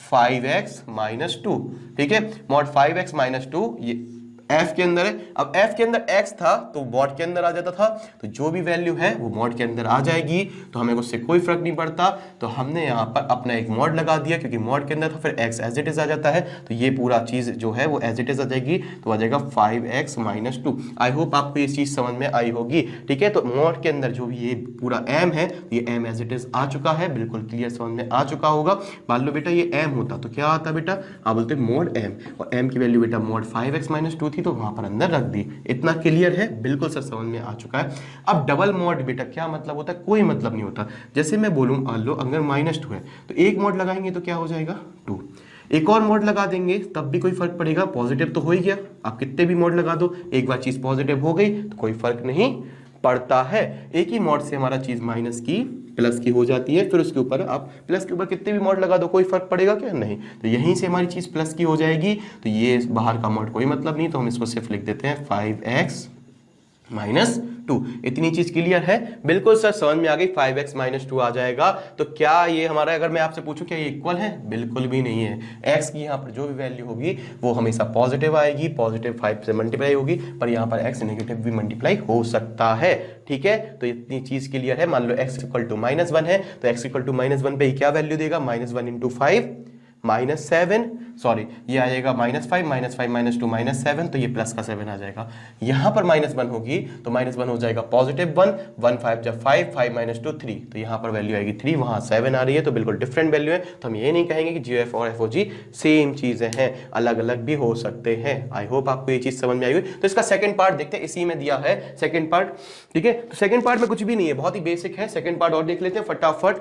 5x -2, ठीक है। मॉड 5x -2 ये f के अंदर है। अब f के अंदर x था तो मॉड के अंदर आ जाता था, तो जो भी वैल्यू है वो मॉड के अंदर आ जाएगी, तो हमें उससे कोई फर्क नहीं पड़ता। तो हमने यहाँ पर अपना एक मॉड लगा दिया क्योंकि मॉड के अंदर था, फिर x एज इट इज आ जाता है, तो ये पूरा चीज जो है वो एज इट इज आ जाएगी, तो आ जाएगा 5x -2। आई होप आपको ये चीज समझ में आई होगी, ठीक है। तो मॉड के अंदर जो भी ये पूरा m है, ये m एज इट इज आ चुका है, बिल्कुल क्लियर समझ में आ चुका होगा। मान लो बेटा ये m होता तो क्या आता बेटा, आप बोलते मॉड m, और m की वैल्यू बेटा मॉड 5x -2 थी, तो वहां पर अंदर रख दी। इतना क्लियर है, बिल्कुल सर समझ में आ चुका है। अब डबल मॉड बेटा क्या मतलब होता है, कोई मतलब नहीं होता। जैसे मैं बोलूं मान लो अगर -2 है तो एक मॉड लगाएंगे तो क्या हो जाएगा 2, एक और मॉड लगा देंगे तब भी कोई फर्क पड़ेगा, पॉजिटिव तो हो ही गया। आप कितने भी मॉड लगा दो, एक बार चीज पॉजिटिव हो गई तो कोई फर्क नहीं पड़ता है। एक ही मॉड से हमारा चीज माइनस की प्लस की हो जाती है, फिर उसके ऊपर आप प्लस के ऊपर कितने भी मॉड लगा दो कोई फर्क पड़ेगा क्या, नहीं। तो यहीं से हमारी चीज प्लस की हो जाएगी, तो ये बाहर का मॉड कोई मतलब नहीं, तो हम इसको सिर्फ लिख देते हैं 5x -2। इतनी चीज क्लियर है, बिल्कुल सर समझ में आ गई, 5x -2 आ जाएगा। तो क्या ये हमारा, अगर मैं आपसे पूछूं क्या ये इक्वल है, बिल्कुल भी नहीं है। x की यहाँ पर जो भी वैल्यू होगी वो हमेशा पॉजिटिव आएगी, पॉजिटिव 5 से मल्टीप्लाई होगी, पर यहाँ पर x नेगेटिव भी मल्टीप्लाई हो सकता है, ठीक है। तो इतनी चीज क्लियर है। मान लो x = -1 है तो x = -1 पे ही क्या वैल्यू देगा, -1 × 5 -7, सॉरी ये आ जाएगा -5 -5 -2 -7, तो ये प्लस का 7 आ जाएगा। यहां पर -1 होगी तो -1 हो जाएगा +1, 1 5 जब 5 5 -2 3, तो यहां पर वैल्यू आएगी 3, वहां 7 आ रही है, तो बिल्कुल डिफरेंट वैल्यू है। तो हम ये नहीं कहेंगे कि GF और FOG सेम चीजें हैं, अलग अलग भी हो सकते हैं। आई होप आपको ये चीज समझ में आई हुई। तो इसका सेकंड पार्ट देखते हैं, इसी में दिया है सेकंड पार्ट, ठीक है। तो सेकंड पार्ट में कुछ भी नहीं है, बहुत ही बेसिक है। सेकंड पार्ट और देख लेते हैं फटाफट।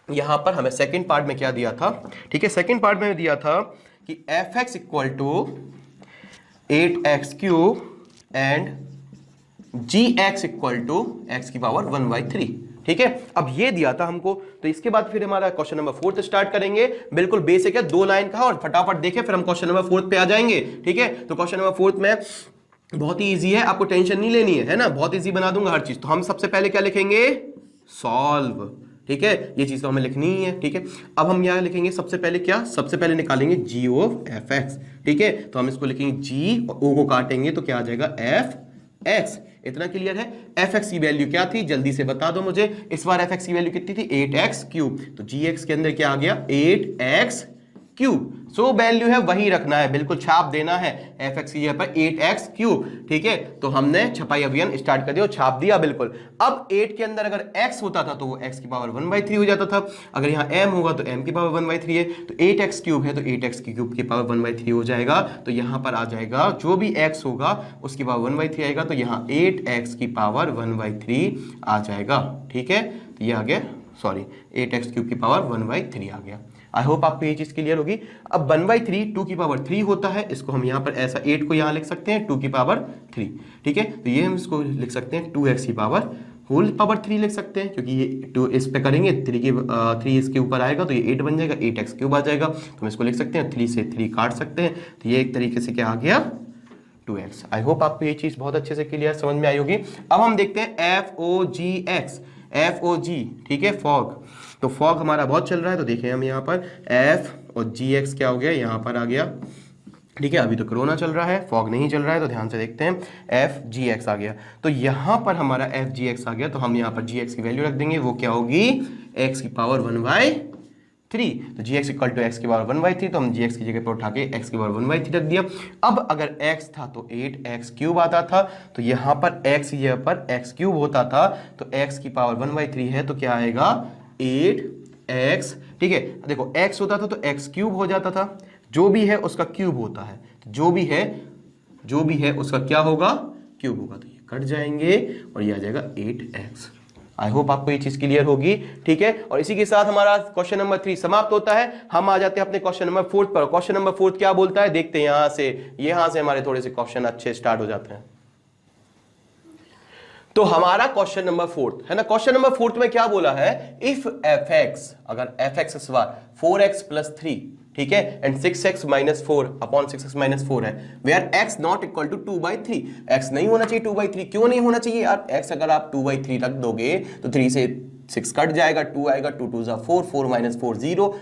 यहां पर हमें सेकंड पार्ट में क्या दिया था, ठीक है। सेकंड पार्ट में दिया था कि fx = 8x³ and gx = x⁻1/3, ठीक है। अब ये दिया था हमको, तो इसके बाद फिर हमारा क्वेश्चन नंबर 4 स्टार्ट करेंगे। बिल्कुल बेसिक है, 2 लाइन का, और फटाफट देखें फिर हम क्वेश्चन नंबर 4 पे आ जाएंगे, ठीक है। तो क्वेश्चन नंबर 4 में बहुत ही इजी है, आपको टेंशन नहीं लेनी है ना, बहुत इजी बना दूंगा हर चीज। तो हम सबसे पहले क्या लिखेंगे, सॉल्व, ठीक है, ये चीज तो हमें लिखनी ही है, ठीक है। अब हम यहाँ लिखेंगे सबसे पहले क्या, सबसे पहले निकालेंगे g ऑफ fx, ठीक है। तो हम इसको लिखेंगे g और o को काटेंगे तो क्या आ जाएगा fx। इतना क्लियर है। fx की वैल्यू क्या थी, जल्दी से बता दो मुझे। इस बार fx की वैल्यू कितनी थी, 8x³, तो gx के अंदर क्या आ गया 8x³। सो वैल्यू है वही रखना है, बिल्कुल छाप देना है fx की जगह पर 8x³, ठीक है। तो हमने छपाई अभियान स्टार्ट कर दिया और छाप दिया, बिल्कुल। अब 8 के अंदर अगर x होता था तो वो x⁻1/3 हो जाता था, अगर यहाँ m होगा तो m⁻1/3 है, तो 8x³ है तो 8x³ की पावर 1/3 हो जाएगा। तो यहाँ पर आ जाएगा जो भी x होगा उसकी पावर 1/3 आएगा, तो यहाँ 8x की पावर 1/3 आ जाएगा, ठीक है। तो ये आ गया, सॉरी 8x³ की पावर 1/3 आ गया। आई होप आपको ये चीज क्लियर होगी। अब 1/3 2 की पावर 3 होता है, इसको हम यहाँ पर ऐसा 8 को यहाँ लिख सकते हैं 2 की पावर 3, ठीक है। तो ये हम इसको लिख सकते हैं 2x की पावर होल पावर 3 लिख सकते हैं, क्योंकि ये 2 इस पे करेंगे 3 इसके ऊपर आएगा तो ये 8 बन जाएगा, 8x³ आ जाएगा। तो हम इसको लिख सकते हैं 3 से 3 काट सकते हैं, तो ये एक तरीके से क्या आ गया 2x। आई होप आपको ये चीज बहुत अच्छे से क्लियर समझ में आई होगी। अब हम देखते हैं FOGX, FOG, ठीक है, फॉग। तो फॉग हमारा बहुत चल रहा है, तो देखें हम यहाँ पर एफ और जी एक्स क्या हो गया, यहाँ पर आ गया, ठीक है। अभी तो कोरोना चल रहा है, फॉग नहीं चल रहा है, तो ध्यान से देखते हैं, एफ जी एक्स आ गया। तो यहाँ पर हमारा एफ जी एक्स आ गया, तो हम यहाँ पर जी एक्स की वैल्यू रख देंगे, वो क्या होगी, एक्स की पावर 1/3। तो जी एक्स इक्वल टू एक्स की पावर 1/3, तो हम जी एक्स की जगह पर उठा के एक्स की पावर 1/3 रख दिया। अब अगर एक्स था तो 8x³ आता था, तो यहाँ पर एक्स की जगह पर x³ होता था, तो एक्स की पावर 1/3 है, तो क्या आएगा 8x, ठीक है। देखो x होता था तो x³ हो जाता था, जो भी है उसका क्यूब होता है, तो जो भी है उसका क्या होगा, क्यूब होगा, तो ये कट जाएंगे और ये आ जाएगा 8x। आई होप आपको ये चीज क्लियर होगी, ठीक है। और इसी के साथ हमारा क्वेश्चन नंबर 3 समाप्त होता है। हम आ जाते हैं अपने क्वेश्चन नंबर 4 पर। क्वेश्चन नंबर 4 क्या बोलता है, देखते हैं। यहां से हमारे थोड़े से क्वेश्चन अच्छे स्टार्ट हो जाते हैं। तो हमारा क्वेश्चन नंबर 4 है ना, क्वेश्चन नंबर 4 में क्या बोला है, इफ f(x), अगर f(x) 4x + 3, ठीक है, एंड 6x - 4 अपॉन 6x - 4 है, where x not equal to 2/3। x नहीं होना चाहिए 2/3, क्यों नहीं होना चाहिए यार, x अगर आप 2/3 रख दोगे तो 3 से 6 कट जाएगा, 2 आएगा, 2 2 जा 4, 4 - 4 0,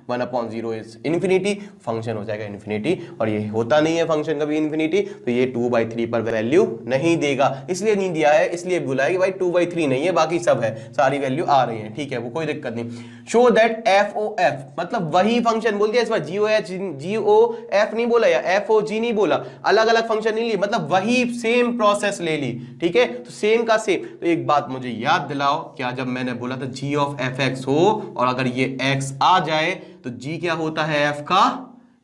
1/0 इज इन्फिनिटी, फंक्शन हो जाएगा इन्फिनिटी, और ये होता नहीं है फंक्शन कभी इन्फिनिटी, तो ये 2/3 पर वैल्यू नहीं देगा, इसलिए नहीं दिया है, इसलिए बोला है कि भाई 2/3 नहीं है, बाकी सब है, सारी वैल्यू आ रही है, ठीक है, वो कोई दिक्कत नहीं। शो दैट FOF, मतलब वही फंक्शन बोल दिया, इस बार GOF नहीं बोला या FOG नहीं बोला, अलग अलग फंक्शन नहीं लिए, मतलब वही सेम प्रोसेस ले ली, ठीक है, तो सेम का सेम। तो एक बात मुझे याद दिलाओ, क्या जब मैंने बोला था g ऑफ fx हो और अगर ये x आ जाए तो g क्या होता है, f का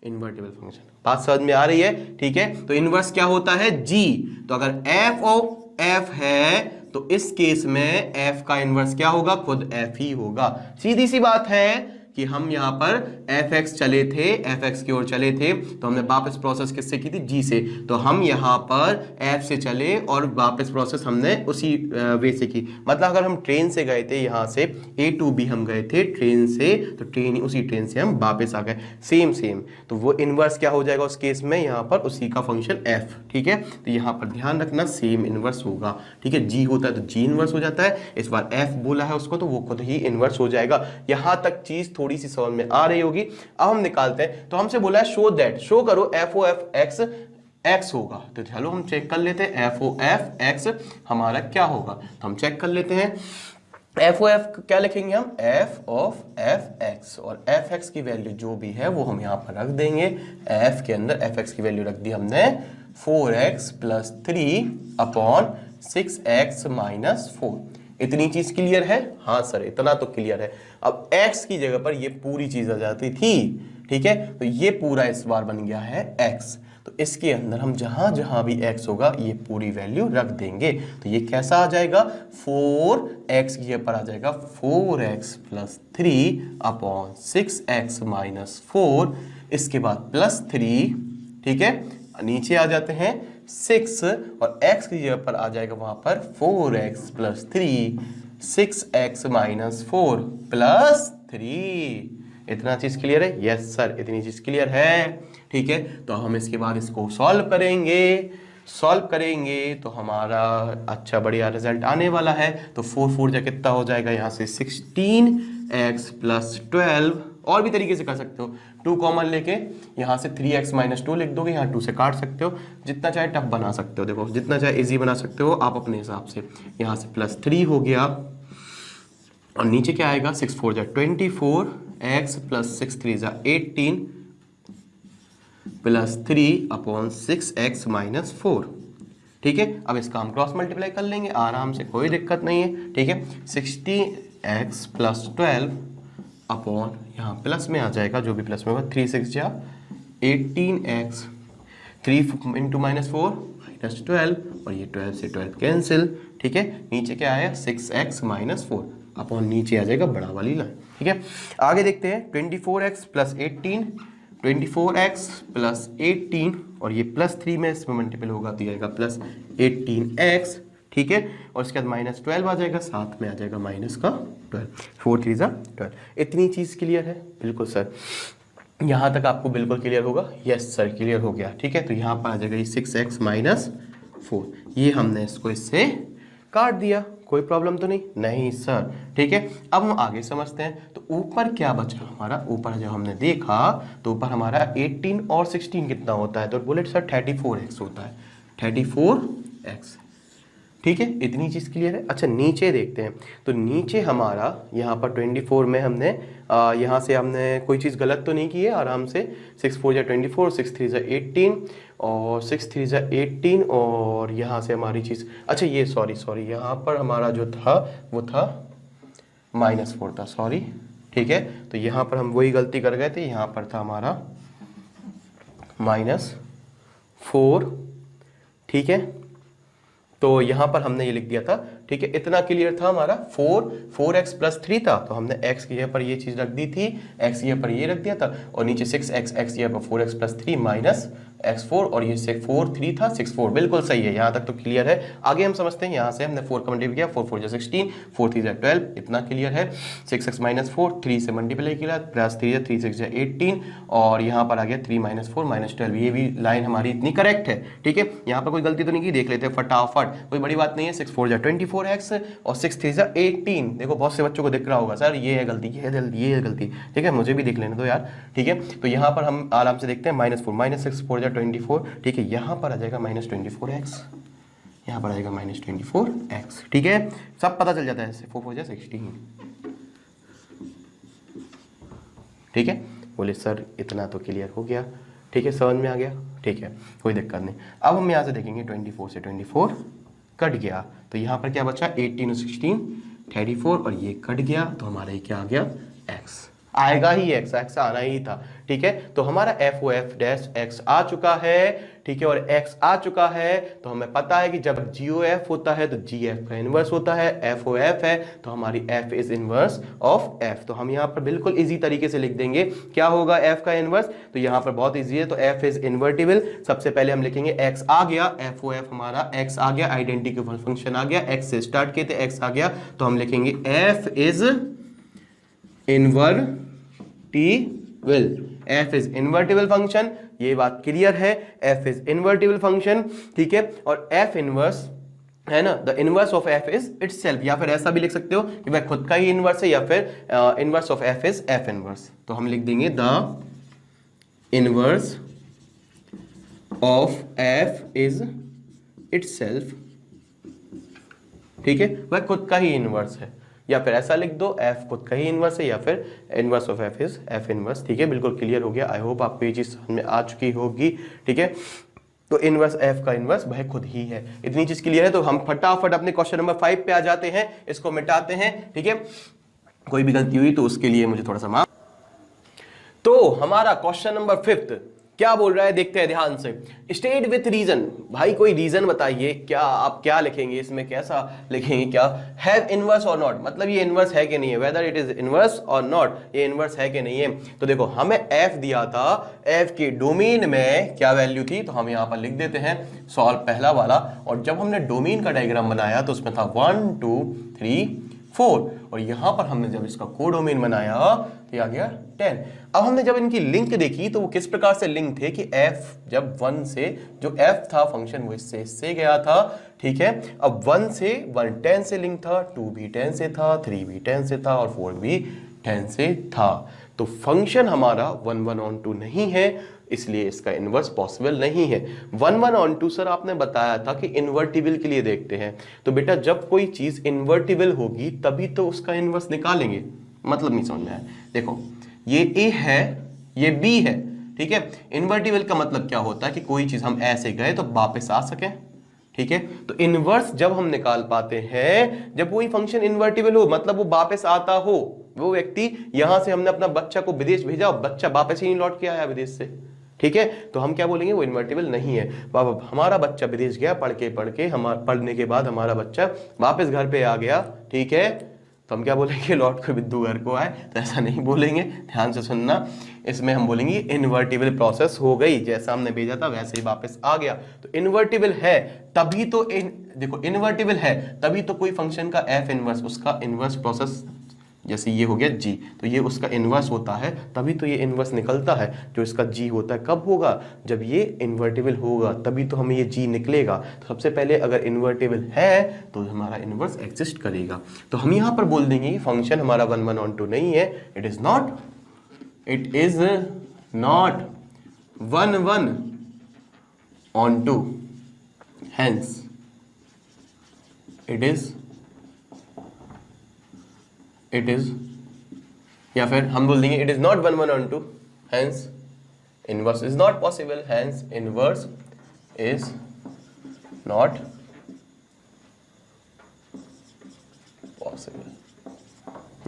इन्वर्टिबल फंक्शन। बात समझ में आ रही है, ठीक है। तो इनवर्स क्या होता है, g, तो अगर f ऑफ f है तो इस केस में f का इनवर्स क्या होगा, खुद f ही होगा। सीधी सी बात है कि हम यहां पर fx चले थे, fx की ओर चले थे, तो हमने वापस प्रोसेस किससे की थी, g से, तो हम यहां पर f से चले और वापस प्रोसेस हमने उसी वे से की। मतलब अगर हम ट्रेन से गए थे, यहां से A to B हम गए थे ट्रेन से, तो उसी ट्रेन से हम वापस आ गए, सेम, तो वो इनवर्स क्या हो जाएगा उस केस में, यहाँ पर उसी का फंक्शन f, ठीक है। तो यहाँ पर ध्यान रखना सेम इनवर्स होगा, ठीक है, g होता है तो g इनवर्स हो जाता है, इस बार f बोला है उसको तो वो खुद ही इनवर्स हो जाएगा। यहां तक चीज थोड़ी सी समझ में आ रही होगी। अब हम निकालते हैं, तो हमसे बोला है शो दैट, शो करो FOF(x) x होगा, तो चलो हम चेक कर लेते हैं FOF(x) हमारा क्या होगा, तो हम चेक कर लेते हैं। FOF क्या लिखेंगे हम, f ऑफ fx, और fx की वैल्यू जो भी है वो हम यहाँ पर रख देंगे, f के अंदर fx की वैल्यू रख दी हमने 4x + 3 अपॉन 6x - 4। इतनी चीज क्लियर है, हाँ सर इतना तो क्लियर है। अब x की जगह पर ये पूरी चीज आ जाती थी, ठीक है, तो ये पूरा इस बार बन गया है x, तो इसके अंदर हम जहां जहां भी x होगा ये पूरी वैल्यू रख देंगे, तो ये कैसा आ जाएगा, 4x की जगह पर आ जाएगा 4x + 3 अपॉन 6x - 4, इसके बाद +3, ठीक है, नीचे आ जाते हैं 6 और x की जगह पर आ जाएगा वहां पर 4x + 3, 6x - 4 + 3। इतना चीज क्लियर है, यस सर इतनी चीज क्लियर है, ठीक है। तो हम इसके बाद इसको सॉल्व करेंगे तो हमारा अच्छा बढ़िया रिजल्ट आने वाला है। तो 4 जा कितना हो जाएगा, यहाँ से 16x + 12, और भी तरीके से कर सकते हो, 2 कॉमन लेके यहाँ से 3x - 2 लिख दोगे, यहाँ 2 से काट सकते हो, जितना चाहे टफ बना सकते हो, देखो जितना चाहे इजी बना सकते हो आप अपने हिसाब से। यहाँ से +3 हो गया और नीचे क्या आएगा, 6 4 जा 24, x + 6 3 जा 18 +3 अपॉन 6x - 4, ठीक है। अब इसका हम क्रॉस मल्टीप्लाई कर लेंगे आराम से, कोई दिक्कत नहीं है, ठीक है। 16x + 12 अपॉन यहाँ प्लस में आ जाएगा, जो भी प्लस में होगा, 3 6 जा 18x, 3 × -4 -12, और ये 12 से 12 कैंसिल, ठीक है। नीचे क्या आया, 6x - 4 अपॉन नीचे आ जाएगा बड़ा वाली लाइन, ठीक है। आगे देखते हैं, 24x + 18, 24x + 18, और ये +3 में इसमें मल्टीपल होगा तो आएगा +18x, ठीक है। और इसके बाद -12 आ जाएगा, साथ में आ जाएगा -12, 4 3 जा 12। इतनी चीज क्लियर है, बिल्कुल सर, यहाँ तक आपको बिल्कुल क्लियर होगा, यस सर क्लियर हो गया, ठीक है। तो यहाँ पर आ जाएगा ये 6x - 4, ये हमने इसको इससे काट दिया, कोई प्रॉब्लम तो नहीं, नहीं सर। ठीक है, अब हम आगे समझते हैं। तो ऊपर क्या बचा हमारा, ऊपर जब हमने देखा तो ऊपर हमारा 18 और 16 कितना होता है, तो बोले सर 34x होता है, 34x। ठीक है, इतनी चीज क्लियर है। अच्छा नीचे देखते हैं, तो नीचे हमारा यहाँ पर 24 में हमने यहाँ से हमने कोई चीज़ गलत तो नहीं की है, आराम से 6 4 24, 6 3 18 और 6 3 18 और यहाँ से हमारी चीज़, अच्छा ये सॉरी यहाँ पर हमारा जो था वो था -4 था, सॉरी। ठीक है, तो यहाँ पर हम वही गलती कर गए थे, यहाँ पर था हमारा -4। ठीक है, तो यहाँ पर हमने ये लिख दिया था। ठीक है, इतना क्लियर था हमारा। 4x + 3 था, तो हमने x की जगह पर ये चीज रख दी थी, x की जगह पर ये रख दिया था, और नीचे 6x, x की जगह पर 4x + 3 -x4, और ये 4 3 था 6 4, बिल्कुल सही है, यहाँ तक तो क्लियर है। आगे हम समझते हैं, यहाँ से हमने 4 का मल्टीप्लाई किया, 4 4 16, 4 3 12, इतना क्लियर है। 6x - 4, 3 से मल्टीप्लाई किया, +3 3 6 18, और यहाँ पर आ गया 3 - 4 -12, ये भी लाइन हमारी इतनी करेक्ट है। ठीक है, यहाँ पर कोई गलती तो नहीं की, देख लेते हैं फटाफट, कोई बड़ी बात नहीं है। 6 4 24x और 6 3 18, देखो बहुत से बच्चों को दिख रहा होगा सर ये है गलती, ये है गलती। ठीक है, मुझे भी देख लेने दो यार। ठीक है, तो यहाँ पर हम आराम से देखते हैं, -4 -6 4 24। ठीक है, यहाँ पर आ जाएगा -24x, यहाँ पर आ जाएगा -24x। ठीक है, सब पता चल जाता है, 4 4 16। ठीक है, बोले सर इतना तो क्लियर हो गया। ठीक है, समझ में आ गया। ठीक है, कोई दिक्कत नहीं। अब हम यहाँ से देखेंगे 24 से 24 कट गया, तो यहाँ पर क्या बचा, 18 और 16 34, और ये कट गया, तो हमारा ये क्या आ गया, x आएगा ही, x आना ही था। ठीक है, तो हमारा FOF' x आ चुका है। ठीक है, और x आ चुका है, तो हमें पता है कि जब GOF होता है तो GF का इनवर्स होता है, FOF है तो हमारी F is inverse of F। तो हम यहाँ पर बिल्कुल इजी तरीके से लिख देंगे, क्या होगा F का इनवर्स, तो यहाँ पर बहुत इजी है, तो F इज इन्वर्टिबल। सबसे पहले हम लिखेंगे x आ गया, FOF हमारा x आ गया, आइडेंटिटी फंक्शन आ गया, x से स्टार्ट किए थे, x आ गया, तो हम लिखेंगे F is invertible, f is invertible function, ये बात क्लियर है, f इज इन्वर्टिबल फंक्शन। ठीक है, और f इनवर्स है ना, the inverse of f is itself, या फिर ऐसा भी लिख सकते हो कि भाई खुद का ही इनवर्स है, या फिर inverse of f is f inverse. तो हम लिख देंगे the inverse of f is itself. ठीक है, वह खुद का ही इनवर्स है, या फिर ऐसा लिख दो f खुद का ही इनवर्स है, या फिर inverse of f is f inverse. ठीक है, बिल्कुल क्लियर हो गया। आई होप आपको ये चीज समझ में आ चुकी होगी। ठीक है, तो इनवर्स f का इनवर्स वह खुद ही है, इतनी चीज क्लियर है। तो हम फटाफट अपने क्वेश्चन नंबर 5 पे आ जाते हैं, इसको मिटाते हैं। ठीक है, कोई भी गलती हुई तो उसके लिए मुझे थोड़ा सा माफ। तो हमारा क्वेश्चन नंबर 5 क्या बोल रहा है, देखते हैं ध्यान से। स्टेट विथ रीजन, भाई कोई रीजन बताइए, क्या आप क्या लिखेंगे इसमें, कैसा लिखेंगे, क्या हैव इनवर्स और नॉट, मतलब ये इनवर्स है कि नहीं है, वेदर इट इज इनवर्स और नॉट, ये इनवर्स है कि नहीं है। तो देखो हमें f दिया था, f के डोमेन में क्या वैल्यू थी, तो हम यहाँ पर लिख देते हैं सॉल्व पहला वाला, और जब हमने डोमेन का डायग्राम बनाया तो उसमें था 1 2 3 4, और यहां पर हमने जब इसका कोडोमेन बनाया तो आ गया 10। अब हमने जब इनकी लिंक देखी तो वो किस प्रकार से लिंक थे कि f जब 1 से, जो f था फंक्शन वो इससे गया था। ठीक है, अब 1 से 1 10 से लिंक था, 2 भी 10 से था, 3 भी 10 से था, और 4 भी 10 से था। तो फंक्शन हमारा 1 1 on 2 नहीं है, इसलिए इसका इनवर्स पॉसिबल नहीं है। 1 1 on 2 सर आपने बताया था कि इन्वर्टिबल के लिए देखते हैं, तो बेटा जब कोई चीज इन्वर्टिबल होगी तभी तो उसका इनवर्स निकालेंगे, मतलब नहीं समझ में आया। देखो ये A है, ये B है। ठीक है, इन्वर्टिबल का मतलब क्या होता है कि कोई चीज हम ऐसे गए तो वापस आ सके। ठीक है, तो इनवर्स जब हम निकाल पाते हैं जब कोई फंक्शन इन्वर्टिबल हो, मतलब वो वापस आता हो, वो व्यक्ति यहां से हमने अपना बच्चा को विदेश भेजा और बच्चा वापस ही नहीं लौट के आया विदेश से। ठीक है, तो हम क्या बोलेंगे, वो इन्वर्टिबल नहीं है। बाबा हमारा बच्चा विदेश गया, पढ़ के पढ़ने के बाद हमारा बच्चा वापस घर पे आ गया। ठीक है, तो हम क्या बोलेंगे, लौट के बिद्दू घर को आए, तो ऐसा नहीं बोलेंगे, ध्यान से सुनना। इसमें हम बोलेंगे इन्वर्टिबल प्रोसेस हो गई, जैसा हमने भेजा था वैसे ही वापस आ गया। तो इन्वर्टिबल है तभी तो देखो इन्वर्टिबल है तभी तो कोई फंक्शन का f इनवर्स, उसका इनवर्स प्रोसेस जैसे ये हो गया g, तो ये उसका इन्वर्स होता है, तभी तो ये इन्वर्स निकलता है जो इसका g होता है। कब होगा? जब ये इन्वर्टिबल होगा, तभी तो हमें ये g निकलेगा। तो सबसे पहले अगर इन्वर्टिबल है तो हमारा इन्वर्स एग्जिस्ट करेगा। तो हम यहाँ पर बोल देंगे कि फंक्शन हमारा 1 1 on 2 नहीं है, it is not 1 1 on 2, hence it is, या फिर हम बोल देंगे it is not 1 1 on 2, hence inverse is not possible, hence inverse is not possible,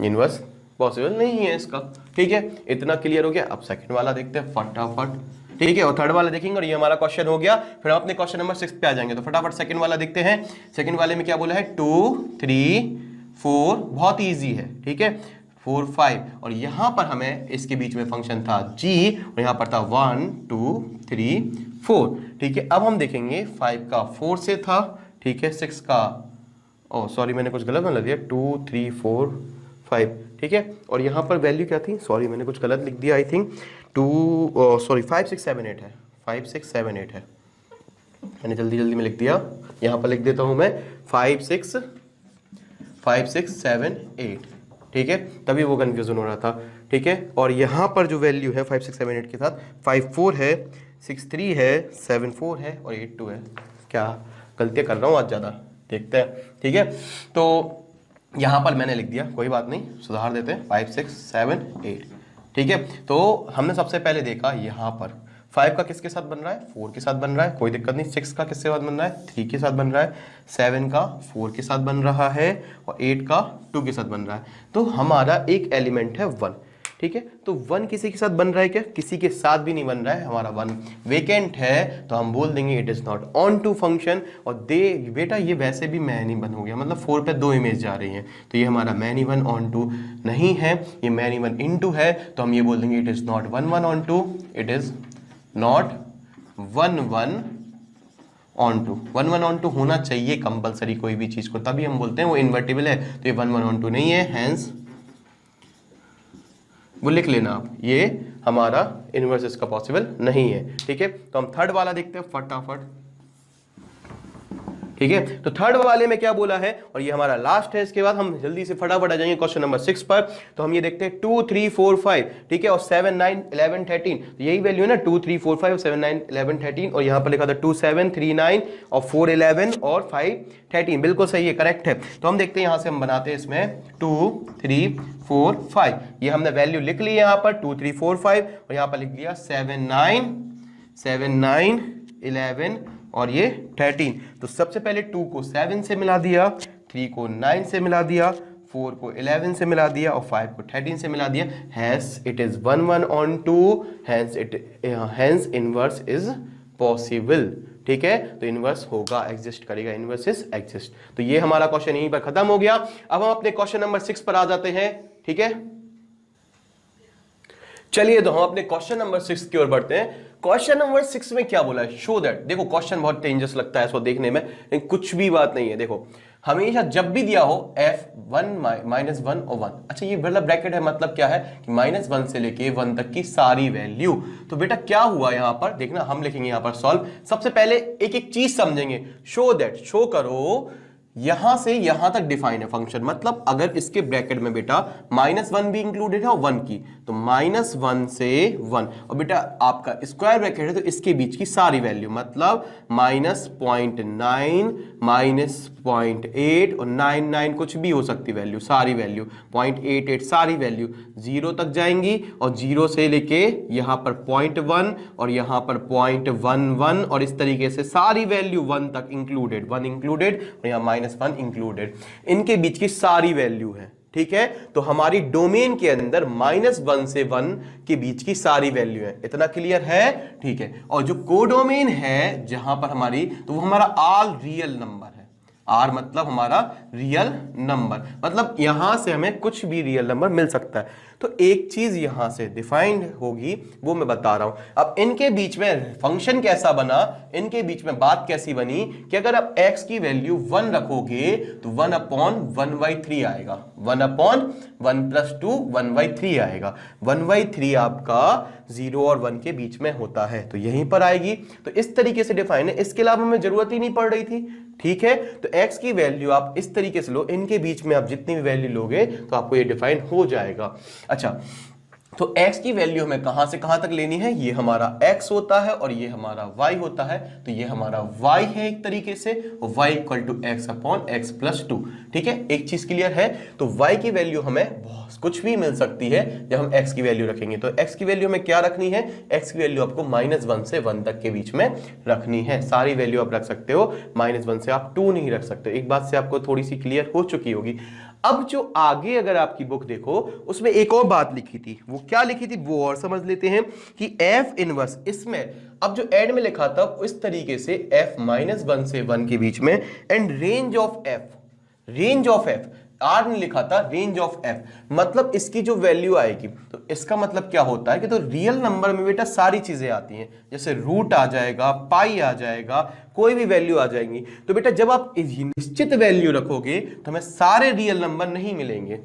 inverse possible नहीं है इसका। ठीक है, इतना क्लियर हो गया। अब सेकंड वाला देखते हैं फटाफट। ठीक है, और थर्ड वाला देखेंगे और ये हमारा क्वेश्चन हो गया। फिर हम अपने क्वेश्चन नंबर 6 पे आ जाएंगे। तो फटाफट सेकंड वाला देखते हैं। सेकंड वाले में क्या बोला है? 2 3 4, बहुत इजी है। ठीक है, 4 5, और यहां पर हमें इसके बीच में फंक्शन था g, और यहां पर था 1 2 3 4। ठीक है, अब हम देखेंगे 5 का 4 से था। ठीक है, 6 का, ओ सॉरी मैंने कुछ गलत लिख दिया, 2 3 4 5। ठीक है, और यहाँ पर वैल्यू क्या थी? सॉरी मैंने कुछ गलत लिख दिया, आई थिंक 5 6 7 8 है, 5 6 7 8 है, मैंने जल्दी में लिख दिया। यहाँ पर लिख देता हूँ मैं 5 6 7 8। ठीक है, तभी वो कंफ्यूजन हो रहा था। ठीक है, और यहाँ पर जो वैल्यू है 5 6 7 8 के साथ 5 4 है, 6 3 है, 7 4 है और 8 2 है। क्या गलतियाँ कर रहा हूँ आज ज़्यादा, देखते हैं। ठीक है, तो यहाँ पर मैंने लिख दिया, कोई बात नहीं, सुधार देते हैं, 5 6 7 8। ठीक है, तो हमने सबसे पहले देखा यहाँ पर 5 का किसके साथ बन रहा है? 4 के साथ बन रहा है, कोई दिक्कत नहीं। 6 का किसके साथ बन रहा है? 3 के साथ बन रहा है। 7 का 4 के साथ बन रहा है और 8 का 2 के साथ बन रहा है। तो हमारा एक एलिमेंट है 1। ठीक है, तो 1 किसी के साथ बन रहा है क्या? किसी के साथ भी नहीं बन रहा है, हमारा 1 वेकेंट है। तो हम बोल देंगे it is not onto function. और बेटा ये वैसे भी मैनी वन हो गया, मतलब 4 पे 2 इमेज जा रही हैं, तो ये हमारा मैनी वन ऑन टू नहीं है, ये मैनी वन इन टू है। तो हम ये बोल देंगे it is not 1 1 on 2, it is not 1 1 on 2। 1 1 on 2 होना चाहिए कंपलसरी कोई भी चीज को, तभी हम बोलते हैं वो इन्वर्टिबल है। तो ये 1 1 on 2 नहीं है, हैंस वो लिख लेना आप, ये हमारा इनवर्स इसका पॉसिबल नहीं है। ठीक है, तो हम थर्ड वाला देखते हैं फटाफट। ठीक है, तो थर्ड वाले में क्या बोला है, और ये हमारा लास्ट है, इसके बाद हम जल्दी से फटाफट आ जाएंगे क्वेश्चन नंबर 6 पर। तो हम ये देखते हैं 2 3 4 5। ठीक है, और 7 9 11 13, तो यही वैल्यू है ना, 2 3 4 5 और 7 9 11 13। और यहाँ पर लिखा था 2 7 3 9 और 4 11 और 5 13। बिल्कुल सही है, करेक्ट है। तो हम देखते हैं, यहाँ से हम बनाते हैं इसमें 2 3 4 5। ये हमने वैल्यू लिख ली यहाँ पर 2 3 4 5, और यहाँ पर लिख दिया 7 9 11 और ये 13। तो सबसे पहले 2 को 7 से मिला दिया, 3 को 9 से मिला दिया, 4 को 11 से मिला दिया और 5 को 13 से मिला दिया। Hence it is 1 1 on 2, hence inverse is possible. ठीक है, तो इनवर्स होगा, एग्जिस्ट करेगा, इनवर्स इज एग्जिस्ट। तो ये हमारा क्वेश्चन यहीं पर खत्म हो गया। अब हम अपने क्वेश्चन नंबर 6 पर आ जाते हैं। ठीक है, चलिए तो हम अपने क्वेश्चन नंबर 6 की ओर बढ़ते हैं। क्वेश्चन नंबर 6 में क्या बोला है? Show that. देखो क्वेश्चन बहुत डेंजरस लगता है इसको देखने में, लेकिन कुछ भी बात नहीं है। देखो हमेशा जब भी दिया हो f1 -1 और 1, अच्छा ये मतलब ब्रैकेट है, मतलब क्या है कि -1 से लेके 1 तक की सारी वैल्यू। तो बेटा क्या हुआ यहां पर, देखना हम लिखेंगे यहां पर सॉल्व। सबसे पहले एक एक चीज समझेंगे। शो दैट, शो करो यहां से यहां तक डिफाइन है फंक्शन, मतलब अगर इसके ब्रैकेट में बेटा -1 भी इंक्लूडेड है और 1 की, तो -1 से 1, और बेटा आपका स्क्वायर ब्रैकेट है तो इसके बीच की सारी वैल्यू, मतलब -0.9 -0.8 और 99 कुछ भी हो सकती वैल्यू, सारी वैल्यू 0.88 सारी वैल्यू 0 तक जाएंगी, और 0 से लेके यहां पर 0.1 और यहां पर 0.11 और इस तरीके से सारी वैल्यू 1 तक इंक्लूडेड, 1 इंक्लूडेड और यहां -1 इंक्लूडेड, इनके बीच की सारी वैल्यू है। ठीक है, तो हमारी डोमेन के अंदर -1 से 1 के बीच की सारी वैल्यू है। इतना क्लियर है? ठीक है, और जो कोडोमेन है जहां पर हमारी, तो वो हमारा ऑल रियल नंबर है, आर मतलब हमारा रियल नंबर, मतलब यहां से हमें कुछ भी रियल नंबर मिल सकता है। तो एक चीज यहां से डिफाइंड होगी वो मैं बता रहा हूं। अब इनके बीच में फंक्शन कैसा बना, इनके बीच में बात कैसी बनी कि अगर आप x की वैल्यू 1 रखोगे तो 1/1/3 आएगा, 1/1 + 2 1/3 आएगा। 1/3 आपका 0 और 1 के बीच में होता है, तो यहीं पर आएगी। तो इस तरीके से डिफाइन है, इसके अलावा हमें जरूरत ही नहीं पड़ रही थी। ठीक है, तो x की वैल्यू आप इस तरीके से लो, इनके बीच में आप जितनी भी वैल्यू लोगे तो आपको ये डिफाइन हो जाएगा। अच्छा, तो x की वैल्यू हमें कहां से कहां तक लेनी है, ये हमारा x होता है और ये हमारा y होता है, तो ये हमारा y है एक तरीके से, y = x/x + 2। ठीक है, एक चीज क्लियर है। तो y की वैल्यू हमें बहुत कुछ भी मिल सकती है जब हम x की वैल्यू रखेंगे। तो x की वैल्यू हमें क्या रखनी है, x की वैल्यू आपको -1 से 1 तक के बीच में रखनी है। सारी वैल्यू आप रख सकते हो, -1 से आप 2 नहीं रख सकते। एक बात से आपको थोड़ी सी क्लियर हो चुकी होगी। अब जो आगे अगर आपकी बुक देखो उसमें एक और बात लिखी थी, वो क्या लिखी थी वो और समझ लेते हैं कि f इनवर्स, इसमें अब जो एंड में लिखा था इस तरीके से f -1 से 1 के बीच में and range of f R ने लिखा था रेंज ऑफ f, मतलब इसकी जो वैल्यू आएगी, तो इसका मतलब क्या होता है कि तो रियल नंबर में बेटा सारी चीजें आती हैं, जैसे रूट आ जाएगा, पाई आ जाएगा, कोई भी वैल्यू आ जाएंगी। तो बेटा जब आप निश्चित वैल्यू रखोगे तो हमें सारे रियल नंबर नहीं मिलेंगे।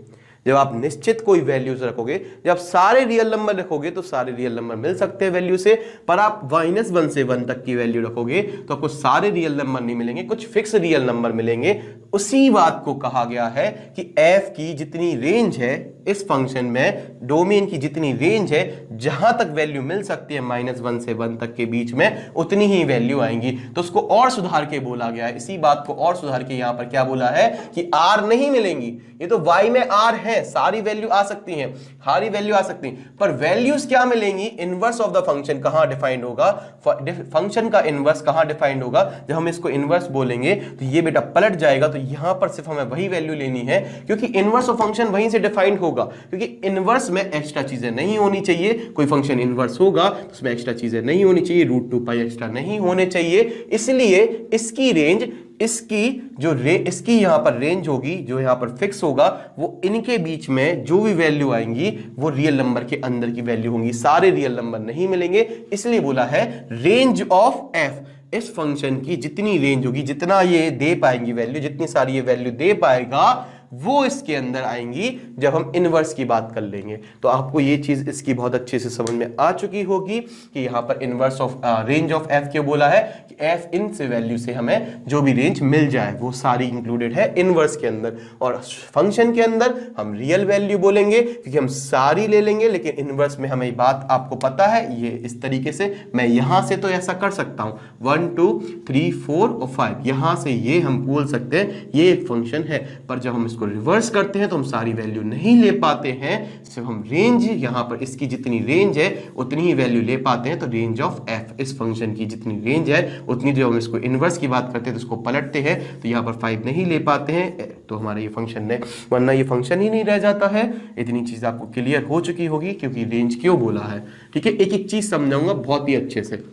जब आप निश्चित कोई वैल्यूज रखोगे, जब आप सारे रियल नंबर रखोगे तो सारे रियल नंबर मिल सकते हैं वैल्यू से, पर आप -1 से 1 तक की वैल्यू रखोगे तो आपको सारे रियल नंबर नहीं मिलेंगे, कुछ फिक्स रियल नंबर मिलेंगे। उसी बात को कहा गया है कि f की जितनी रेंज है इस फंक्शन में, डोमेन की जितनी रेंज है, जहां तक वैल्यू मिल सकती है -1 से 1 तक के बीच में, उतनी ही वैल्यू आएंगी। तो उसको और सुधार के बोला गया है, इसी बात को और सुधार के यहां पर क्या बोला है कि r नहीं मिलेंगी। ये तो y में r है, सारी वैल्यू आ सकती हैं, सारी वैल्यू आ सकती हैं, पर वैल्यूज क्या मिलेंगी, इनवर्स ऑफ द फंक्शन कहां डिफाइंड होगा, फंक्शन का इनवर्स कहां डिफाइंड होगा। जब हम इसको इनवर्स बोलेंगे तो ये बेटा पलट जाएगा, तो यहां पर सिर्फ हमें वही वैल्यू लेनी है, क्योंकि इनवर्स ऑफ फंक्शन वहीं से डिफाइंड होगा, क्योंकि इनवर्स में एक्स्ट्रा चीजें नहीं होनी चाहिए। कोई फंक्शन इनवर्स होगा तो उसमें एक्स्ट्रा चीजें नहीं होनी चाहिए, √2π एक्स्ट्रा नहीं होने चाहिए। इसलिए इसकी रेंज, इसकी यहां पर रेंज होगी, जो यहां पर फिक्स होगा, वो इनके बीच में जो भी वैल्यू आएंगी वो रियल नंबर के अंदर की वैल्यू होंगी, सारे रियल नंबर नहीं मिलेंगे। इसलिए बोला है रेंज ऑफ f, इस फंक्शन की जितनी रेंज होगी, जितना ये दे पाएंगी वैल्यू, जितनी सारी ये वैल्यू दे पाएगा, वो इसके अंदर आएंगी जब हम इनवर्स की बात कर लेंगे। तो आपको ये चीज इसकी बहुत अच्छे से समझ में आ चुकी होगी कि यहां पर inverse of range of f क्यों बोला है कि f इन से वैल्यू से हमें जो भी रेंज मिल जाए वो सारी इंक्लूडेड है इनवर्स के अंदर। और फंक्शन के अंदर हम रियल वैल्यू बोलेंगे क्योंकि हम सारी ले लेंगे, लेकिन इनवर्स में हमें बात आपको पता है, ये इस तरीके से मैं यहां से तो ऐसा कर सकता हूं 1 2 3 4 और 5, यहां से ये हम बोल सकते हैं ये एक फंक्शन है। पर जब हम इसको रिवर्स करते हैं तो हम सारी वैल्यू नहीं ले पाते हैं, सिर्फ हम रेंज, यहां पर इसकी जितनी रेंज है उतनी ही वैल्यू ले पाते हैं। तो रेंज ऑफ f, इस फंक्शन की जितनी रेंज है उतनी, जो हम इसको इनवर्स की बात करते हैं तो इसको पलटते हैं तो यहां पर 5 नहीं ले पाते हैं, तो हमारा ये फंक्शन है, वरना ये फंक्शन ही नहीं रह जाता है। इतनी चीज आपको क्लियर हो चुकी होगी क्योंकि रेंज क्यों बोला है। ठीक है, एक एक चीज समझाऊंगा बहुत ही अच्छे से।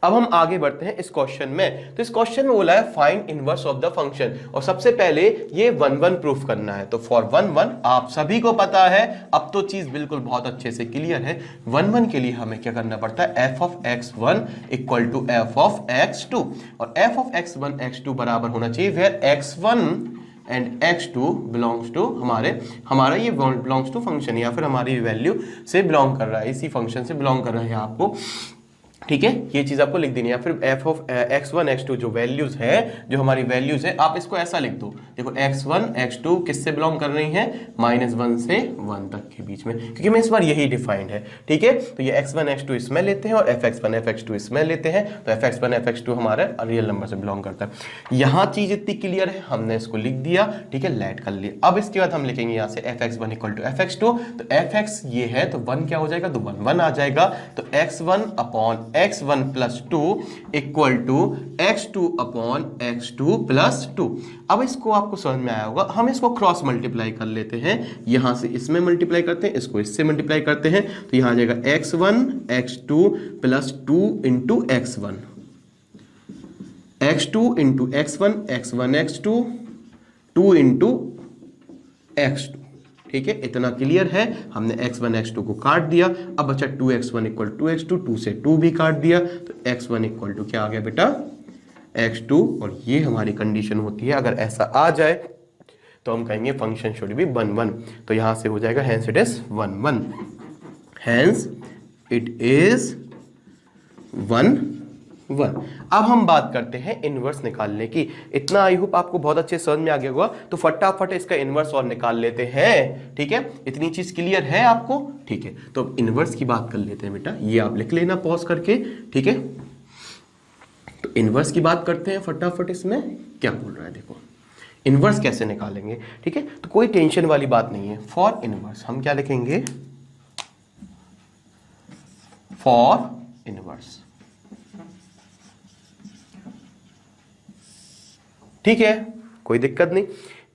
अब हम आगे बढ़ते हैं इस क्वेश्चन में। तो इस क्वेश्चन में बोला है find inverse of the function, और सबसे पहले ये 1 1 प्रूफ करना है। तो फॉर 1 1 आप सभी को पता है, अब तो चीज बिल्कुल बहुत अच्छे से क्लियर है। 1 1 के लिए हमें क्या करना पड़ता है, f of x1 equal to f of x2, और f of x1 x2 बराबर होना चाहिए where x1 and x2 belongs to हमारा ये बिलोंग्स टू फंक्शन, या फिर हमारी वैल्यू से बिलोंग कर रहा है, इसी फंक्शन से बिलोंग कर रहा है आपको। ठीक है, ये चीज आपको लिख देनी है। फिर f of x1 x2 जो वैल्यूज है, जो हमारी वैल्यूज है, आप इसको ऐसा लिख दो, देखो x1 x2 किससे बिलोंग कर रही हैं, -1 से 1 तक के बीच में, क्योंकि मैं इस बार यही डिफाइंड है। ठीक है, तो ये x1 x2 इसमें लेते हैं और fx1 fx2 इसमें लेते हैं, तो fx1 fx2 हमारा रियल नंबर से बिलोंग करता है। यहां चीज इतनी क्लियर है, हमने इसको लिख दिया। ठीक है, लेट कर लिया। अब इसके बाद हम लिखेंगे यहां से fx1 इक्वल टू fx2, तो fx ये है तो 1 क्या हो जाएगा, तो 1 1 आ जाएगा। तो x1 upon x1 plus 2 equal to x2 upon x2 plus 2। अब इसको आपको समझ में आया होगा, हम इसको क्रॉस मल्टीप्लाई कर लेते हैं, यहां से इसमें मल्टीप्लाई करते हैं, इसको इससे मल्टीप्लाई करते हैं, तो यहां आ जाएगा x1 x2 plus 2 into x1। x2 into x1 x1 x2 2 into x2। ठीक है, इतना क्लियर है। हमने x1 x2 को काट दिया। अब बचा 2x1 इक्वल 2x2, 2 से 2 भी काट दिया तो x1 इक्वल टू क्या आ गया बेटा x2। और ये हमारी कंडीशन होती है। अगर ऐसा आ जाए तो हम कहेंगे फंक्शन शुड बी 1 1। तो यहां से हो जाएगा hence it is 1 1, hence it is 1 1। अब हम बात करते हैं इनवर्स निकालने की। इतना आई होप आपको बहुत अच्छे समझ में आ गया होगा। तो फटाफट इसका इनवर्स और निकाल लेते हैं। ठीक है, इतनी चीज क्लियर है आपको। ठीक है, तो इनवर्स की बात कर लेते हैं बेटा। ये आप लिख लेना पॉज करके। ठीक है, तो इनवर्स की बात करते हैं फटाफट। इसमें क्या बोल रहा है देखो, इनवर्स कैसे निकालेंगे। ठीक है, तो कोई टेंशन वाली बात नहीं है। फॉर इनवर्स हम क्या लिखेंगे, फॉर इनवर्स। ठीक है, कोई दिक्कत नहीं।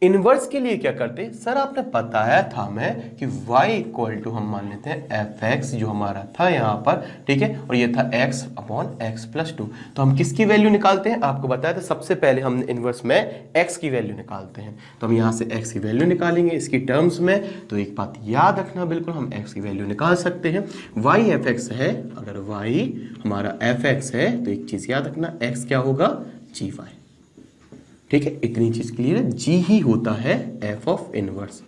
इनवर्स के लिए क्या करते सर, आपने बताया था मैं कि y इक्वल टू हम मान लेते हैं एफ एक्स जो हमारा था यहाँ पर। ठीक है, और ये था x अपॉन x प्लस 2। तो हम किसकी वैल्यू निकालते हैं, आपको बताया था सबसे पहले हम इनवर्स में x की वैल्यू निकालते हैं। तो हम यहाँ से x की वैल्यू निकालेंगे इसकी टर्म्स में। तो एक बात याद रखना बिल्कुल, हम x की वैल्यू निकाल सकते हैं। y एफ एक्स है, अगर y हमारा एफ एक्स है तो एक चीज याद रखना, x क्या होगा gy। ठीक है, इतनी चीज क्लियर है। g ही होता है f ऑफ इनवर्स।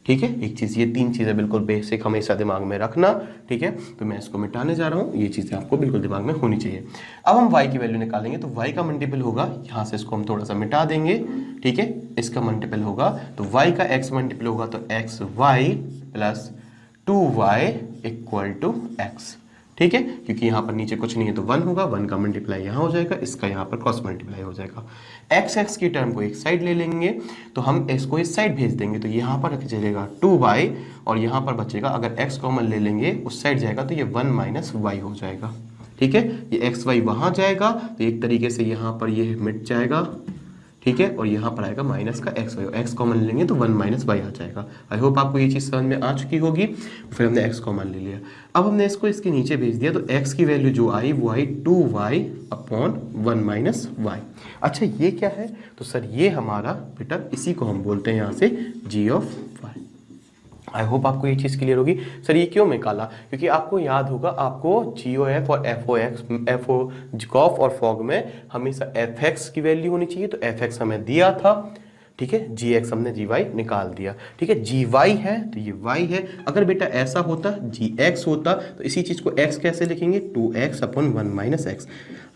ठीक है, एक चीज, ये तीन चीजें बिल्कुल बेसिक हमेशा दिमाग में रखना। ठीक है, तो मैं इसको मिटाने जा रहा हूं, ये चीजें आपको बिल्कुल दिमाग में होनी चाहिए। अब हम y की वैल्यू निकालेंगे तो y का मल्टीपल होगा, यहां से इसको हम थोड़ा सा मिटा देंगे। ठीक है, इसका मल्टीपल होगा तो y का x मल्टीपल होगा तो xy plus 2y equal to x। ठीक है, क्योंकि यहाँ पर नीचे कुछ नहीं है तो 1 होगा, 1 का मल्टीप्लाई यहाँ हो जाएगा, इसका यहाँ पर क्रॉस मल्टीप्लाई हो जाएगा। x की टर्म को एक साइड ले लेंगे तो हम इसको इस साइड भेज देंगे तो यहाँ पर रख जाएगा 2y और यहाँ पर बचेगा, अगर x कॉमन ले लेंगे उस साइड जाएगा तो ये 1 माइनस y हो जाएगा। ठीक है, ये xy वहाँ जाएगा तो एक तरीके से यहाँ पर ये मिट जाएगा। ठीक है, और यहाँ पर आएगा माइनस का x कॉमन लेंगे तो 1 माइनस y आ जाएगा। आई होप आपको ये चीज़ समझ में आ चुकी होगी। फिर हमने x कॉमन ले लिया, अब हमने इसको इसके नीचे भेज दिया तो x की वैल्यू जो आई वो आई 2y अपॉन 1 माइनस y। अच्छा ये क्या है, तो सर ये हमारा बेटा इसी को हम बोलते हैं यहाँ से g of y। I hope आपको ये चीज़ क्लियर होगी। सर ये क्यों निकाला, क्योंकि आपको याद होगा आपको GOF और FOF और फॉग में हमेशा FX की वैल्यू होनी चाहिए। तो FX हमें दिया था, ठीक है, GX हमने GY निकाल दिया। ठीक है, GY है तो ये Y है। अगर बेटा ऐसा होता GX होता तो इसी चीज़ को X कैसे लिखेंगे, 2x अपॉन 1 माइनस x।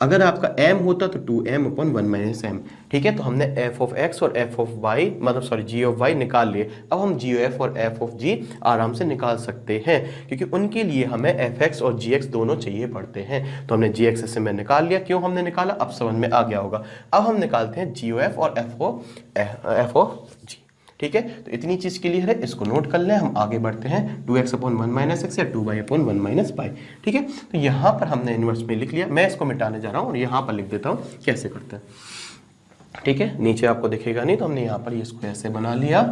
अगर आपका m होता तो 2m अपॉन 1 माइनस m। ठीक है, तो हमने f ऑफ x और f ऑफ y मतलब सॉरी g ऑफ y निकाल लिए। अब हम g ऑफ f और f ऑफ g आराम से निकाल सकते हैं क्योंकि उनके लिए हमें fx और gx दोनों चाहिए पड़ते हैं। तो हमने gx से मैं निकाल लिया। क्यों हमने निकाला अब समझ में आ गया होगा। अब हम निकालते हैं g ऑफ f और f ऑफ g। ठीक है, तो इतनी चीज क्लियर है, इसको नोट कर लें। हम आगे बढ़ते हैं 2x अपॉन 1 माइनस एक्स या 2y अपॉन 1 माइनस y। ठीक है, तो यहाँ पर हमने इनवर्स में लिख लिया। मैं इसको मिटाने जा रहा हूँ और यहाँ पर लिख देता हूँ कैसे करते हैं। ठीक है, नीचे आपको दिखेगा नहीं तो हमने यहाँ पर इसको ऐसे बना लिया।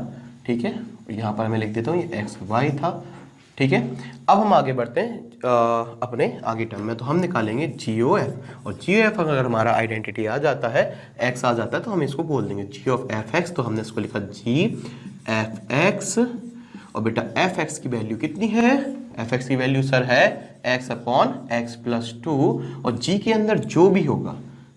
ठीक है, यहाँ पर मैं लिख देता हूँ ये एक्स वाई था। ठीक है, अब हम आगे बढ़ते हैं अपने आगे टर्म में। तो हम निकालेंगे GOF और GOF अगर हमारा आइडेंटिटी आ जाता है, x आ जाता है तो हम इसको बोल देंगे G ऑफ FX। तो हमने इसको लिखा GFX और बेटा FX की वैल्यू कितनी है, FX की वैल्यू सर है x अपॉन x प्लस 2 और G के अंदर जो भी होगा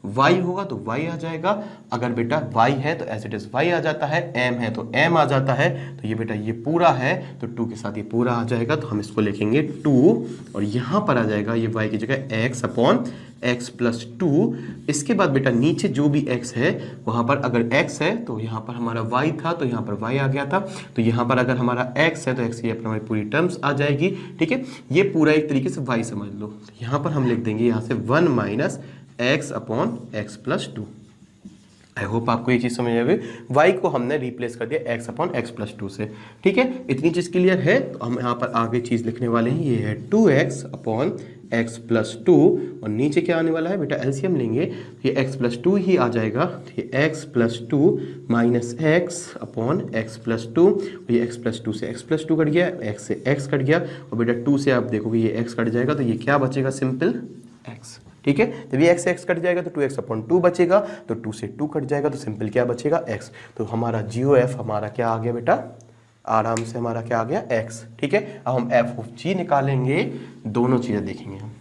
y होगा तो y आ जाएगा। अगर बेटा y है तो एज इट इज y आ जाता है, m है तो m आ जाता है। तो ये बेटा ये पूरा है तो 2 के साथ ये पूरा आ जाएगा। तो हम इसको लिखेंगे 2 और यहाँ पर आ जाएगा ये y की जगह x अपॉन x प्लस 2। इसके बाद बेटा नीचे जो भी x है वहाँ पर अगर x है तो यहाँ पर हमारा y था तो यहाँ पर y आ गया था। तो यहाँ पर अगर हमारा x है तो x की हमारी पूरी टर्म्स आ जाएगी। ठीक है, ये पूरा एक तरीके से y समझ लो। यहाँ पर हम लिख देंगे यहाँ से 1 minus x upon x plus 2। आई होप आपको ये चीज़ समझ आ गई। y को हमने रिप्लेस कर दिया x अपॉन x प्लस 2 से। ठीक है, इतनी चीज़ क्लियर है। तो हम यहाँ पर आगे चीज़ लिखने वाले हैं, ये है 2x अपॉन x प्लस 2 और नीचे क्या आने वाला है बेटा, एलसीएम लेंगे ये x प्लस 2 ही आ जाएगा। ये x plus 2 minus x upon x plus 2, ये x प्लस 2 से x प्लस 2 कट गया, x से x कट गया और बेटा 2 से आप देखोगे ये x कट जाएगा तो ये क्या बचेगा, सिंपल x। ठीक है। जब ये x से x कट जाएगा तो 2x/2 बचेगा, तो 2 से 2 कट जाएगा तो सिंपल क्या बचेगा x। तो हमारा GOF हमारा क्या आ गया बेटा, आराम से हमारा क्या आ गया x। ठीक है, अब हम f(g) निकालेंगे, दोनों चीजें देखेंगे हम।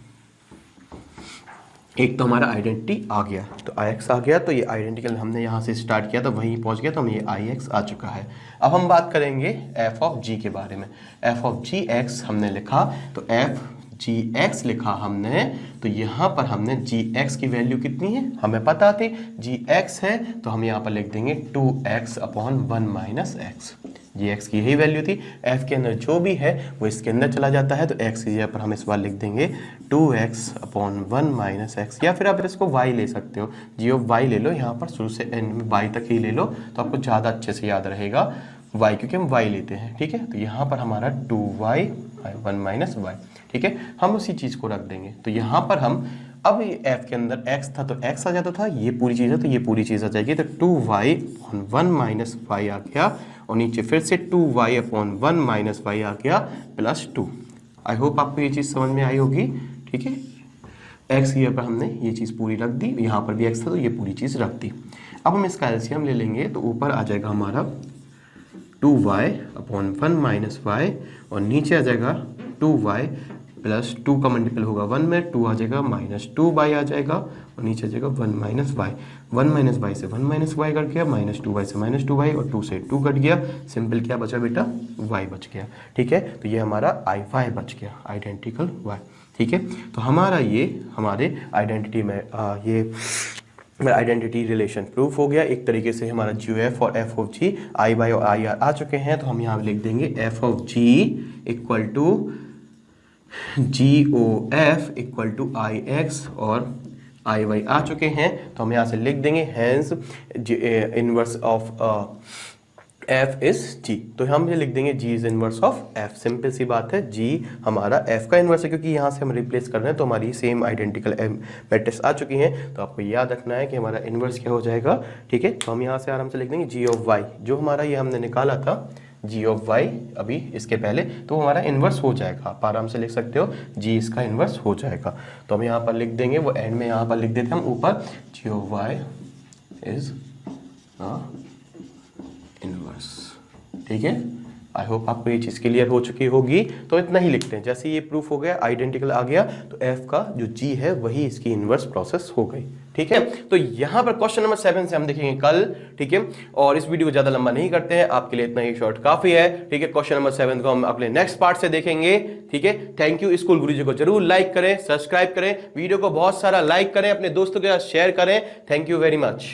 एक तो हमारा आइडेंटिटी आ गया, तो ix आ गया, तो ये आइडेंटिकल हमने यहाँ से स्टार्ट किया तो वहीं पहुँच गया, तो हम ये ix आ चुका है। अब हम बात करेंगे f(g) के बारे में। f(g(x) हमने लिखा, तो f(g(x) लिखा हमने, तो यहाँ पर हमने gx की वैल्यू कितनी है हमें पता थी, gx है, तो हम यहाँ पर लिख देंगे 2x/1 - x। gx की यही वैल्यू थी, f के अंदर जो भी है वो इसके अंदर चला जाता है, तो x की जगह पर हम इस बार लिख देंगे 2x/1 - x, या फिर आप इसको y ले सकते हो, g(y) ले लो, यहाँ पर शुरू से एंड में y तक ही ले लो तो आपको ज़्यादा अच्छे से याद रहेगा y, क्योंकि हम y लेते हैं। ठीक है, तो यहाँ पर हमारा 2y/1 - y। ठीक है, हम उसी चीज़ को रख देंगे, तो यहाँ पर हम अब ये f के अंदर x था तो x आ जाता था, ये पूरी चीज़ है तो ये पूरी चीज़ आ जाएगी, तो 2y/1 - y आ गया, और नीचे फिर से 2y/1 - y आ गया +2। आई होप आपको ये चीज़ समझ में आई होगी। ठीक है, x की जगह पर हमने ये चीज़ पूरी रख दी, यहाँ पर भी x था तो ये पूरी चीज़ रख दी। अब हम इसका एलसीएम ले लेंगे, तो ऊपर आ जाएगा हमारा 2y/1 - y, और नीचे आ जाएगा 2y + 2 का मल्टीपल होगा 1 में, 2 आ जाएगा -2y आ जाएगा, और नीचे आ जाएगा 1 - y। 1 - y से 1 - y कट गया, -2y से -2y, और 2 से 2 कट गया, सिंपल क्या बचा बेटा, y बच गया। ठीक है, तो ये हमारा y बच गया, आइडेंटिकल y। ठीक है, तो हमारा ये हमारे आइडेंटिटी में ये आइडेंटिटी रिलेशन प्रूफ हो गया। एक तरीके से हमारा GOF और f(g) i y और i r आ चुके हैं, तो हम यहाँ लिख देंगे f(g) = GOF = ix, और i y आ चुके हैं, तो हम यहाँ से लिख देंगे hence inverse of f is g, तो हम ये लिख देंगे g is inverse of f। Simple सी बात है, g हमारा f का इनवर्स है, क्योंकि यहाँ से हम रिप्लेस कर रहे हैं, तो हमारी सेम आइडेंटिकल मैट्रिक्स आ चुकी हैं, तो आपको याद रखना है कि हमारा इनवर्स क्या हो जाएगा। ठीक है, तो हम यहाँ से आराम से लिख देंगे g(y), जो हमारा ये हमने निकाला था g(y) अभी इसके पहले, तो हमारा इनवर्स हो जाएगा, आप आराम से लिख सकते हो g इसका इनवर्स हो जाएगा, तो हम यहाँ पर लिख देंगे, वो एंड में यहाँ पर लिख देते हैं हम ऊपर g(y) is इनवर्स। ठीक है, आई होप आपको ये चीज़ क्लियर हो चुकी होगी, तो इतना ही लिखते हैं। जैसे ये प्रूफ हो गया, आइडेंटिकल आ गया, तो f का जो g है वही इसकी इनवर्स प्रोसेस हो गई। ठीक है, तो यहाँ पर क्वेश्चन नंबर 7 से हम देखेंगे कल। ठीक है, और इस वीडियो को ज़्यादा लंबा नहीं करते हैं, आपके लिए इतना ही शॉर्ट काफ़ी है। ठीक है, क्वेश्चन नंबर 7 को हम अपने नेक्स्ट पार्ट से देखेंगे। ठीक है, थैंक यू। स्कूल गुरुजी को जरूर लाइक करें, सब्सक्राइब करें, वीडियो को बहुत सारा लाइक करें, अपने दोस्तों के साथ शेयर करें। Thank you very much.